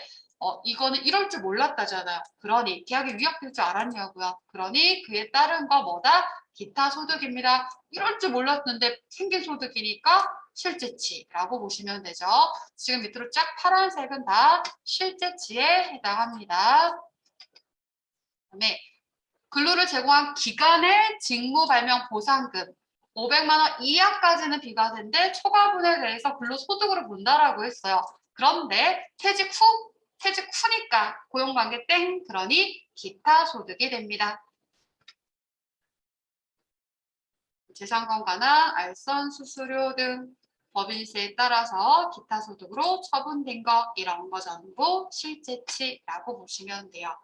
S1: 이거는 이럴 줄 몰랐다잖아요. 그러니 계약이 위약될 줄 알았냐고요. 그러니 그에 따른 거 뭐다? 기타 소득입니다. 이럴 줄 몰랐는데 생긴 소득이니까 실제치라고 보시면 되죠. 지금 밑으로 쫙 파란색은 다 실제치에 해당합니다. 그다음에 근로를 제공한 기간의 직무 발명 보상금 500만 원 이하까지는 비과세인데 초과분에 대해서 근로소득으로 본다라고 했어요. 그런데 퇴직 후니까 고용관계 땡 그러니 기타 소득이 됩니다. 재산권가나 알선 수수료 등 법인세에 따라서 기타 소득으로 처분된 거 이런 거 전부 실제치라고 보시면 돼요.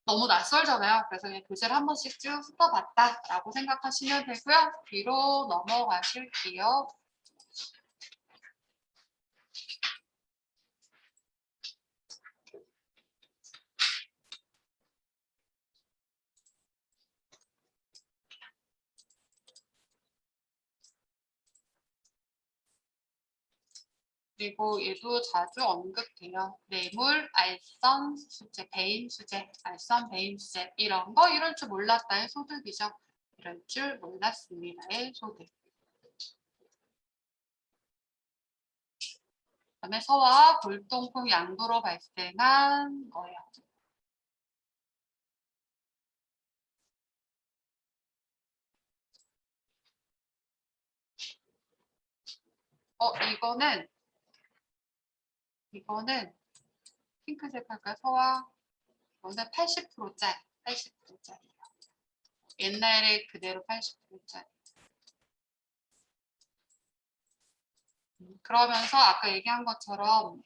S1: 너무 낯설잖아요. 그래서 그냥 교재를 한 번씩 쭉 훑어봤다라고 생각하시면 되고요. 뒤로 넘어가실게요. 그리고 얘도 자주 언급돼요. 뇌물, 알선, 수재, 배임, 수재, 알선, 배임, 수재 이런 거 이럴 줄 몰랐다의 소득이죠. 이럴 줄 몰랐습니다의 소득. 그다음에 서와 골동품 양도로 발생한 거예요. 이거는 핑크색 할까요? 서와 이거는 80%짜리, 80%짜리예요. 옛날에 그대로 80%짜리. 그러면서 아까 얘기한 것처럼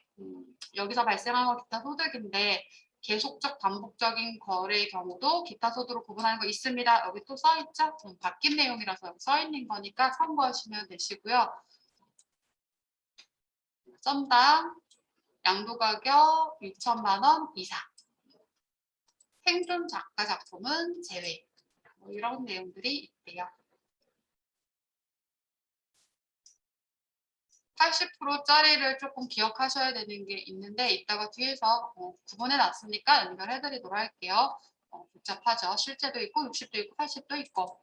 S1: 여기서 발생하는 건 기타 소득인데 계속적 반복적인 거래의 경우도 기타 소득으로 구분하는 거 있습니다. 여기 또 써있죠? 바뀐 내용이라서 여기 써있는 거니까 참고하시면 되시고요. 점당 양도가격 6천만 원 이상 생존 작가 작품은 제외 뭐 이런 내용들이 있대요. 80%짜리를 조금 기억하셔야 되는 게 있는데 이따가 뒤에서 구분해 놨으니까 연결해 드리도록 할게요. 복잡하죠. 실제도 있고 60도 있고 80도 있고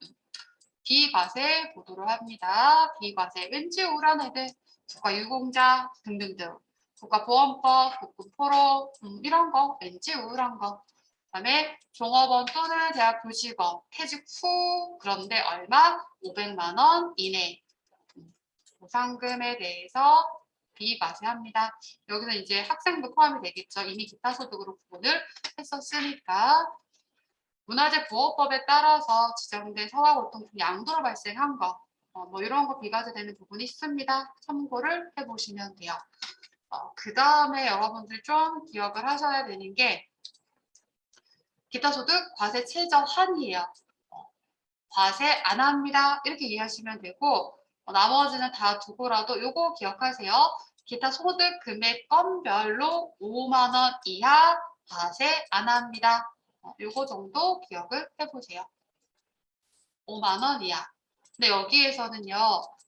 S1: 비과세 보도록 합니다. 비과세 왠지 우울한 애들 국가유공자 등등등 국가보험법, 국군포로 이런 거 왠지 우울한 거 그다음에 종업원 또는 대학 교직원 퇴직 후 그런데 얼마? 500만 원 이내 보상금에 대해서 비과세합니다. 여기서 이제 학생도 포함이 되겠죠. 이미 기타 소득으로 구분을 했었으니까. 문화재 부호법에 따라서 지정된 사과고통품 양도로 발생한 거, 뭐 이런 거 비과세되는 부분이 있습니다. 참고를 해보시면 돼요. 그 다음에 여러분들이 좀 기억을 하셔야 되는 게 기타 소득 과세 최저한이에요. 과세 안 합니다. 이렇게 이해하시면 되고 나머지는 다 두고라도 요거 기억하세요. 기타 소득 금액 건별로 5만 원 이하 과세 안 합니다. 요거 정도 기억을 해보세요. 5만 원 이하. 근데 여기에서는요.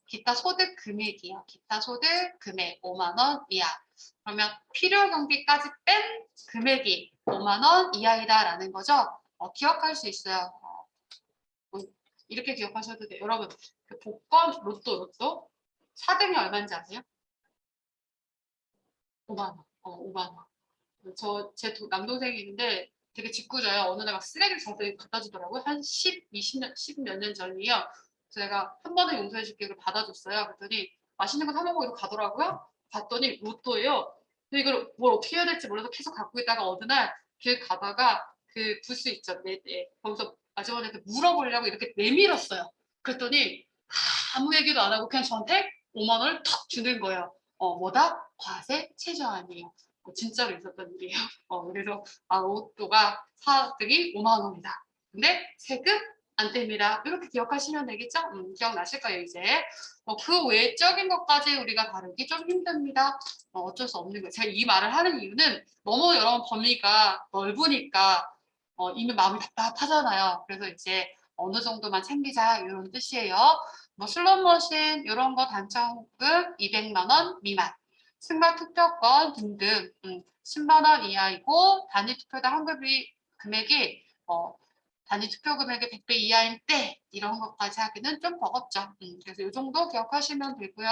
S1: 기타 소득 금액이요. 기타 소득 금액 5만 원 이하. 그러면 필요 경비까지 뺀 금액이 5만 원 이하이다라는 거죠. 기억할 수 있어요. 이렇게 기억하셔도 돼요. 여러분, 그 복권 로또 4등이 얼마인지 아세요? 5만 원. 5만 원. 제 남동생이 있는데 되게 짓궂어요. 어느 날 막 쓰레기를 저한테 갖다 주더라고요. 한 20몇 년 전이요. 제가 한 번에 용서해 줄게 를 받아줬어요. 그랬더니 맛있는 거 사 먹고 이러고 가더라고요. 봤더니 로또예요. 근데 이걸 뭘 어떻게 해야 될지 몰라서 계속 갖고 있다가 어느 날 길 가다가 그 부스 있죠. 거기서 아주머니한테 물어보려고 이렇게 내밀었어요. 그랬더니 아무 얘기도 안 하고 그냥 저한테 5만 원을 턱 주는 거예요. 뭐다? 과세 최저한이에요. 진짜로 있었던 일이에요. 그래서 로또가 사득이 5만 원이다. 근데 세금 안 뗍니다. 이렇게 기억하시면 되겠죠? 기억나실 거예요, 이제. 그 외적인 것까지 우리가 다루기 좀 힘듭니다. 어쩔 수 없는 거예요. 제가 이 말을 하는 이유는 너무 여러 범위가 넓으니까 이미 마음이 답답하잖아요. 그래서 이제 어느 정도만 챙기자 이런 뜻이에요. 뭐 슬롯머신 이런 거 당첨금 200만 원 미만. 승마 투표권 등등 10만 원 이하이고 단위 투표당 환급이 금액이 단위 투표 금액의 100배 이하인 때 이런 것까지 하기는 좀 버겁죠. 그래서 이 정도 기억하시면 되고요.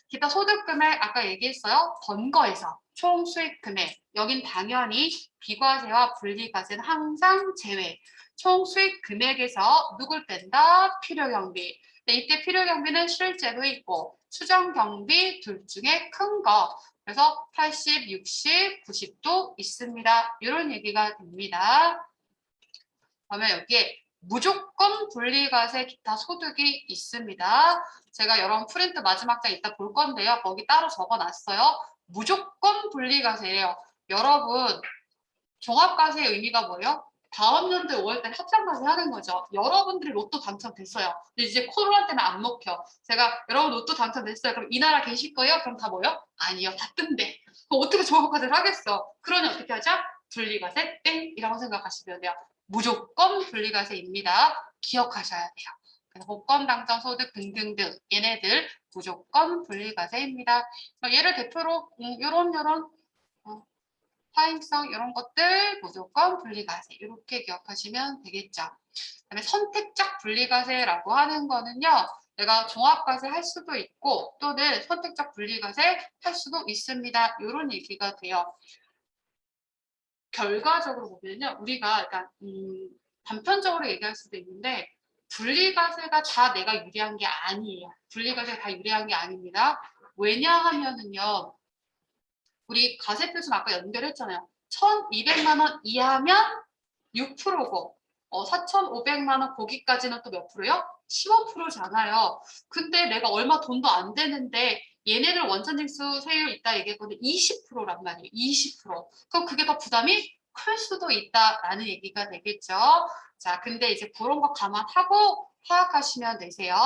S1: 기타 소득 금액 아까 얘기했어요. 번거에서 총 수익 금액 여긴 당연히 비과세와 분리과세는 항상 제외. 총 수익 금액에서 누굴 뺀다? 필요경비. 이때 필요경비는 실제로 있고 추정경비 둘 중에 큰 거. 그래서 80, 60, 90도 있습니다. 이런 얘기가 됩니다. 그러면 여기에 무조건 분리과세 기타 소득이 있습니다. 제가 여러분 프린트 마지막 장 이따 볼 건데요. 거기 따로 적어놨어요. 무조건 분리과세예요. 여러분 종합과세의 의미가 뭐예요? 다음 연도에 5월달에 합산과세 하는 거죠. 여러분들이 로또 당첨됐어요. 근데 이제 코로나 때문에 안 먹혀. 제가 여러분 로또 당첨됐어요. 그럼 이 나라 계실 거예요? 그럼 다 뭐예요? 아니요. 다 뜬대. 그럼 어떻게 종합과세를 하겠어? 그러니 어떻게 하자? 분리과세 땡이라고 생각하시면 돼요. 무조건 분리과세입니다. 기억하셔야 돼요. 그래서 복권 당첨 소득 등등등 얘네들 무조건 분리과세입니다. 얘를 대표로 요런 사행성 이런 것들 무조건 분리과세 이렇게 기억하시면 되겠죠. 그다음에 선택적 분리과세라고 하는 거는요. 내가 종합과세 할 수도 있고 또는 선택적 분리과세 할 수도 있습니다. 이런 얘기가 돼요. 결과적으로 보면요. 우리가 약간 단편적으로 얘기할 수도 있는데 분리과세가 다 내가 유리한 게 아니에요. 분리과세가 다 유리한 게 아닙니다. 왜냐하면은요. 우리 과세표준 아까 연결했잖아요. 1,200만 원 이하면 6%고 4,500만 원 거기까지는 또 몇 프로요? 15%잖아요. 근데 내가 얼마 돈도 안 되는데 얘네들 원천징수 세율 있다 얘기했거든요. 20%란 말이에요. 20%. 그럼 그게 더 부담이 클 수도 있다라는 얘기가 되겠죠. 자, 근데 이제 그런 거 감안하고 파악하시면 되세요.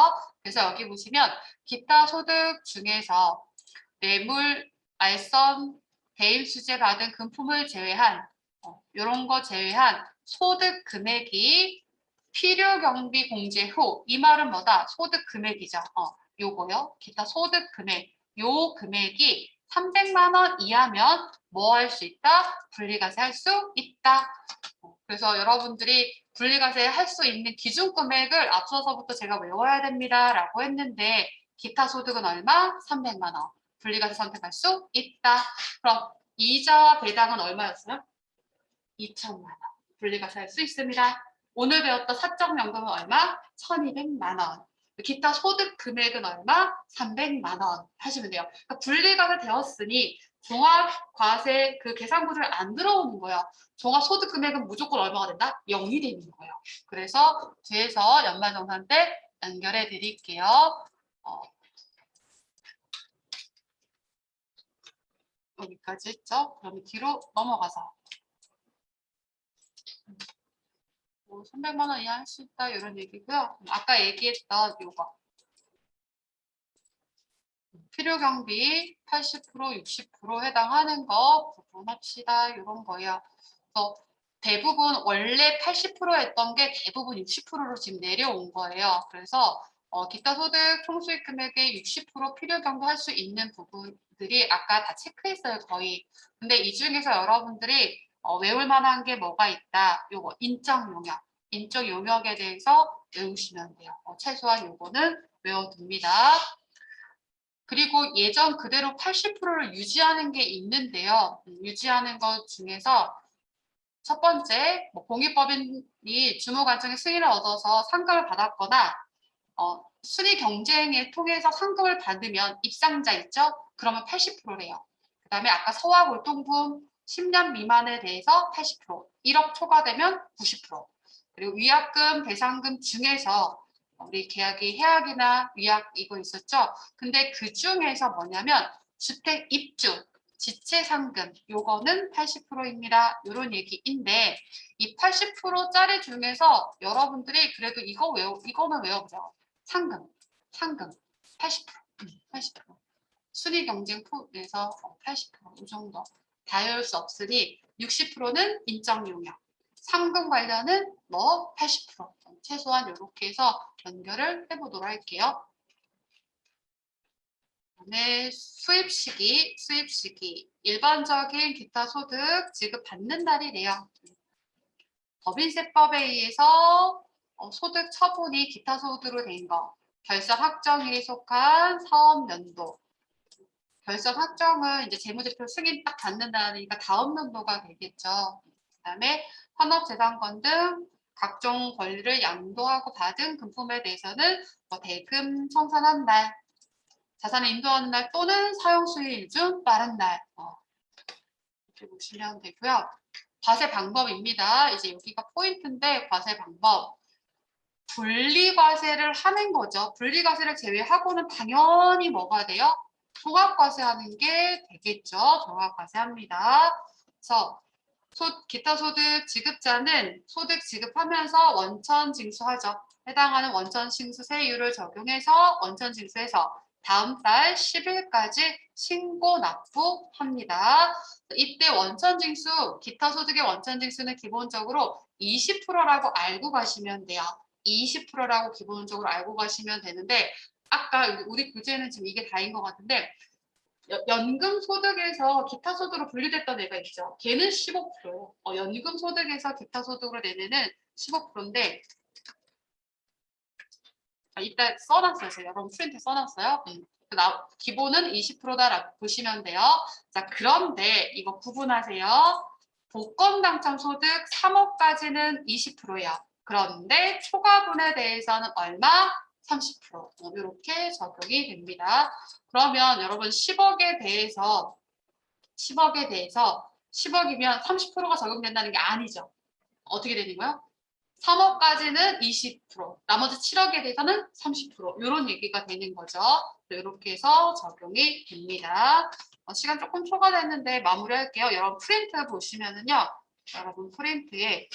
S1: 그래서 여기 보시면 기타 소득 중에서 뇌물, 알선, 대임 수재 받은 금품을 제외한 이런 거 제외한 소득 금액이 필요 경비 공제 후 이 말은 뭐다? 소득 금액이죠. 요거요. 기타 소득 금액. 요 금액이 300만 원 이하면 뭐 할 수 있다? 분리과세 할 수 있다. 그래서 여러분들이 분리과세 할 수 있는 기준 금액을 앞서서부터 제가 외워야 됩니다라고 했는데 기타 소득은 얼마? 300만 원. 분리과세 선택할 수 있다. 그럼 이자와 배당은 얼마였어요? 2천만 원. 분리과세 할 수 있습니다. 오늘 배웠던 사적연금은 얼마? 1,200만 원. 기타 소득 금액은 얼마? 300만 원 하시면 돼요. 그러니까 분리가 되었으니 종합과세 그 계산 구조에 안 들어오는 거예요. 종합소득 금액은 무조건 얼마가 된다? 0이 되는 거예요. 그래서 뒤에서 연말정산 때 연결해 드릴게요. 여기까지 했죠? 그러면 뒤로 넘어가서 300만 원 이하 할 수 있다 이런 얘기고요. 아까 얘기했던 요거 필요 경비 80% 60% 해당하는 거 구분합시다 이런 거예요. 그래서 대부분 원래 80% 했던 게 대부분 60%로 지금 내려온 거예요. 그래서 기타 소득 총수익 금액의 60% 필요 경비 할 수 있는 부분들이 아까 다 체크했어요 거의. 근데 이 중에서 여러분들이 외울 만한 게 뭐가 있다. 요거 인적 용역. 인적 용역에 대해서 외우시면 돼요. 최소한 요거는 외워둡니다. 그리고 예전 그대로 80%를 유지하는 게 있는데요. 유지하는 것 중에서 첫 번째, 공익법인이 주무관청의 승인을 얻어서 상금을 받았거나 순위 경쟁을 통해서 상금을 받으면 입상자 있죠? 그러면 80%래요. 그 다음에 아까 서화골동품 10년 미만에 대해서 80%, 1억 초과되면 90%, 그리고 위약금, 배상금 중에서 우리 계약이 해약이나 위약 이거 있었죠? 근데 그 중에서 뭐냐면 주택 입주, 지체 상금 요거는 80%입니다. 이런 얘기인데 이 80%짜리 중에서 여러분들이 그래도 이거는 외워보죠. 상금 80%, 80%. 순위 경쟁 포에서 80%이 정도. 다 외울 수 없으니 60%는 인적 용역. 상금 관련은 뭐 80%. 최소한 이렇게 해서 연결을 해보도록 할게요. 그다음에 수입시기. 일반적인 기타 소득 지급받는 날이래요. 법인세법에 의해서 소득 처분이 기타 소득으로 된 거. 결산 확정일에 속한 사업연도. 결산 확정은 이제 재무제표 승인 딱 받는다니까 다음 연도가 되겠죠. 그다음에 환업재산권 등 각종 권리를 양도하고 받은 금품에 대해서는 대금 청산한 날, 자산을 인도하는 날 또는 사용 수요일 중 빠른 날 이렇게 보시면 되고요. 과세 방법입니다. 이제 여기가 포인트인데 과세 방법. 분리과세를 하는 거죠. 분리과세를 제외하고는 당연히 뭐가 돼요? 종합과세하는 게 되겠죠. 종합과세합니다. 그래서 기타 소득 지급자는 소득 지급하면서 원천 징수하죠. 해당하는 원천 징수 세율을 적용해서 원천 징수해서 다음 달 10일까지 신고 납부합니다. 이때 원천 징수, 기타 소득의 원천 징수는 기본적으로 20%라고 알고 가시면 돼요. 20%라고 기본적으로 알고 가시면 되는데 아까 우리 교재는 지금 이게 다인 것 같은데 연금 소득에서 기타 소득으로 분리됐던 애가 있죠. 걔는 15%예요. 연금 소득에서 기타 소득으로 낸 애는 15%인데 이따 써놨어요. 제가 여러분 프린트 써놨어요. 기본은 20%다라고 보시면 돼요. 자, 그런데 이거 구분하세요. 복권 당첨 소득 3억까지는 20%예요. 그런데 초과분에 대해서는 얼마? 30%. 이렇게 적용이 됩니다. 그러면 여러분 10억에 대해서 10억이면 30%가 적용된다는 게 아니죠. 어떻게 되는 거예요? 3억까지는 20%, 나머지 7억에 대해서는 30% 이런 얘기가 되는 거죠. 이렇게 해서 적용이 됩니다. 시간 조금 초과됐는데 마무리할게요. 여러분 프린트 보시면은요. 여러분 프린트에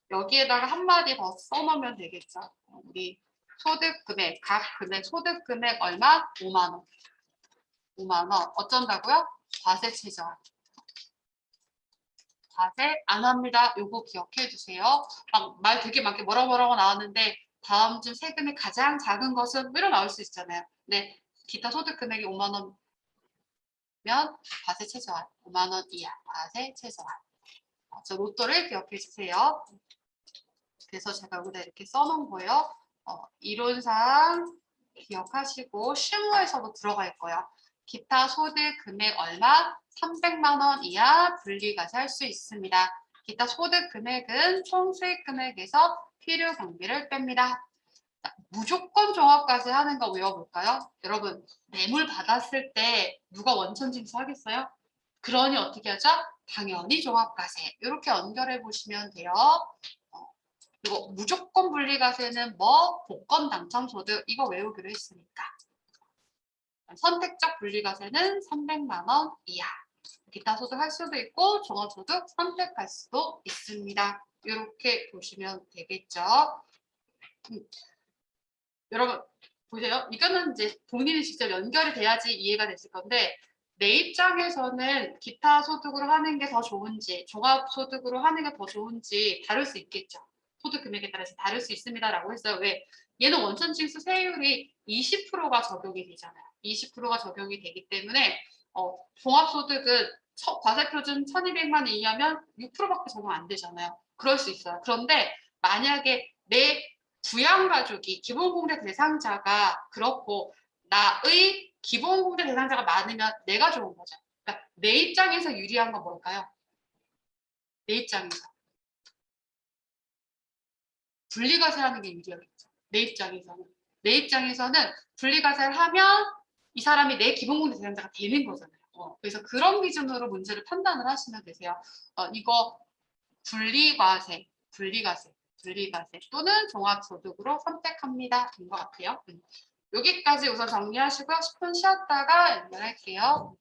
S1: 여기에다가 한마디 더 써놓으면 되겠죠. 우리 소득 금액, 각 금액, 소득 금액 얼마? 5만 원. 5만 원. 어쩐다고요? 과세 최저한. 과세 안 합니다. 요거 기억해 주세요. 말 되게 많게 뭐라고 나왔는데 다음 중 세금이 가장 작은 것은 이런 나올 수 있잖아요. 네, 기타 소득 금액이 5만 원면 과세 최저한 5만 원 이하 과세 최저한. 저 로또를 기억해 주세요. 그래서 제가 여기다 이렇게 써놓은 거예요. 이론상 기억하시고 실무에서도 들어갈 거예요. 기타 소득 금액 얼마? 300만 원 이하 분리과세 할 수 있습니다. 기타 소득 금액은 총 수익 금액에서 필요 경비를 뺍니다. 자, 무조건 종합과세 하는 거 외워볼까요? 여러분, 뇌물 받았을 때 누가 원천징수 하겠어요? 그러니 어떻게 하죠? 당연히 종합과세. 이렇게 연결해 보시면 돼요. 그리고 무조건 분리과세는 뭐? 복권 당첨소득. 이거 외우기로 했으니까. 선택적 분리과세는 300만 원 이하. 기타 소득 할 수도 있고 종합소득 선택할 수도 있습니다. 이렇게 보시면 되겠죠. 여러분 보세요. 이거는 이제 본인이 직접 연결이 돼야지 이해가 됐을 건데 내 입장에서는 기타 소득으로 하는 게 더 좋은지 종합소득으로 하는 게 더 좋은지 다를 수 있겠죠. 소득 금액에 따라서 다를 수 있습니다라고 했어요. 왜? 얘는 원천징수 세율이 20%가 적용이 되잖아요. 20%가 적용이 되기 때문에 종합소득은 과세표준 1,200만 원 이하면 6%밖에 적용 안 되잖아요. 그럴 수 있어요. 그런데 만약에 내 부양가족이 기본공제 대상자가 그렇고 나의 기본공제 대상자가 많으면 내가 좋은 거죠. 그러니까 내 입장에서 유리한 건 뭘까요? 내 입장에서. 분리과세하는 게 유리하겠죠. 내 입장에서는. 내 입장에서는 분리과세를 하면 이 사람이 내 기본공제 대상자가 되는 거잖아요. 그래서 그런 기준으로 문제를 판단을 하시면 되세요. 이거 분리과세 또는 종합소득으로 선택합니다. 된 것 같아요. 여기까지 우선 정리하시고요. 10분 쉬었다가 연결할게요.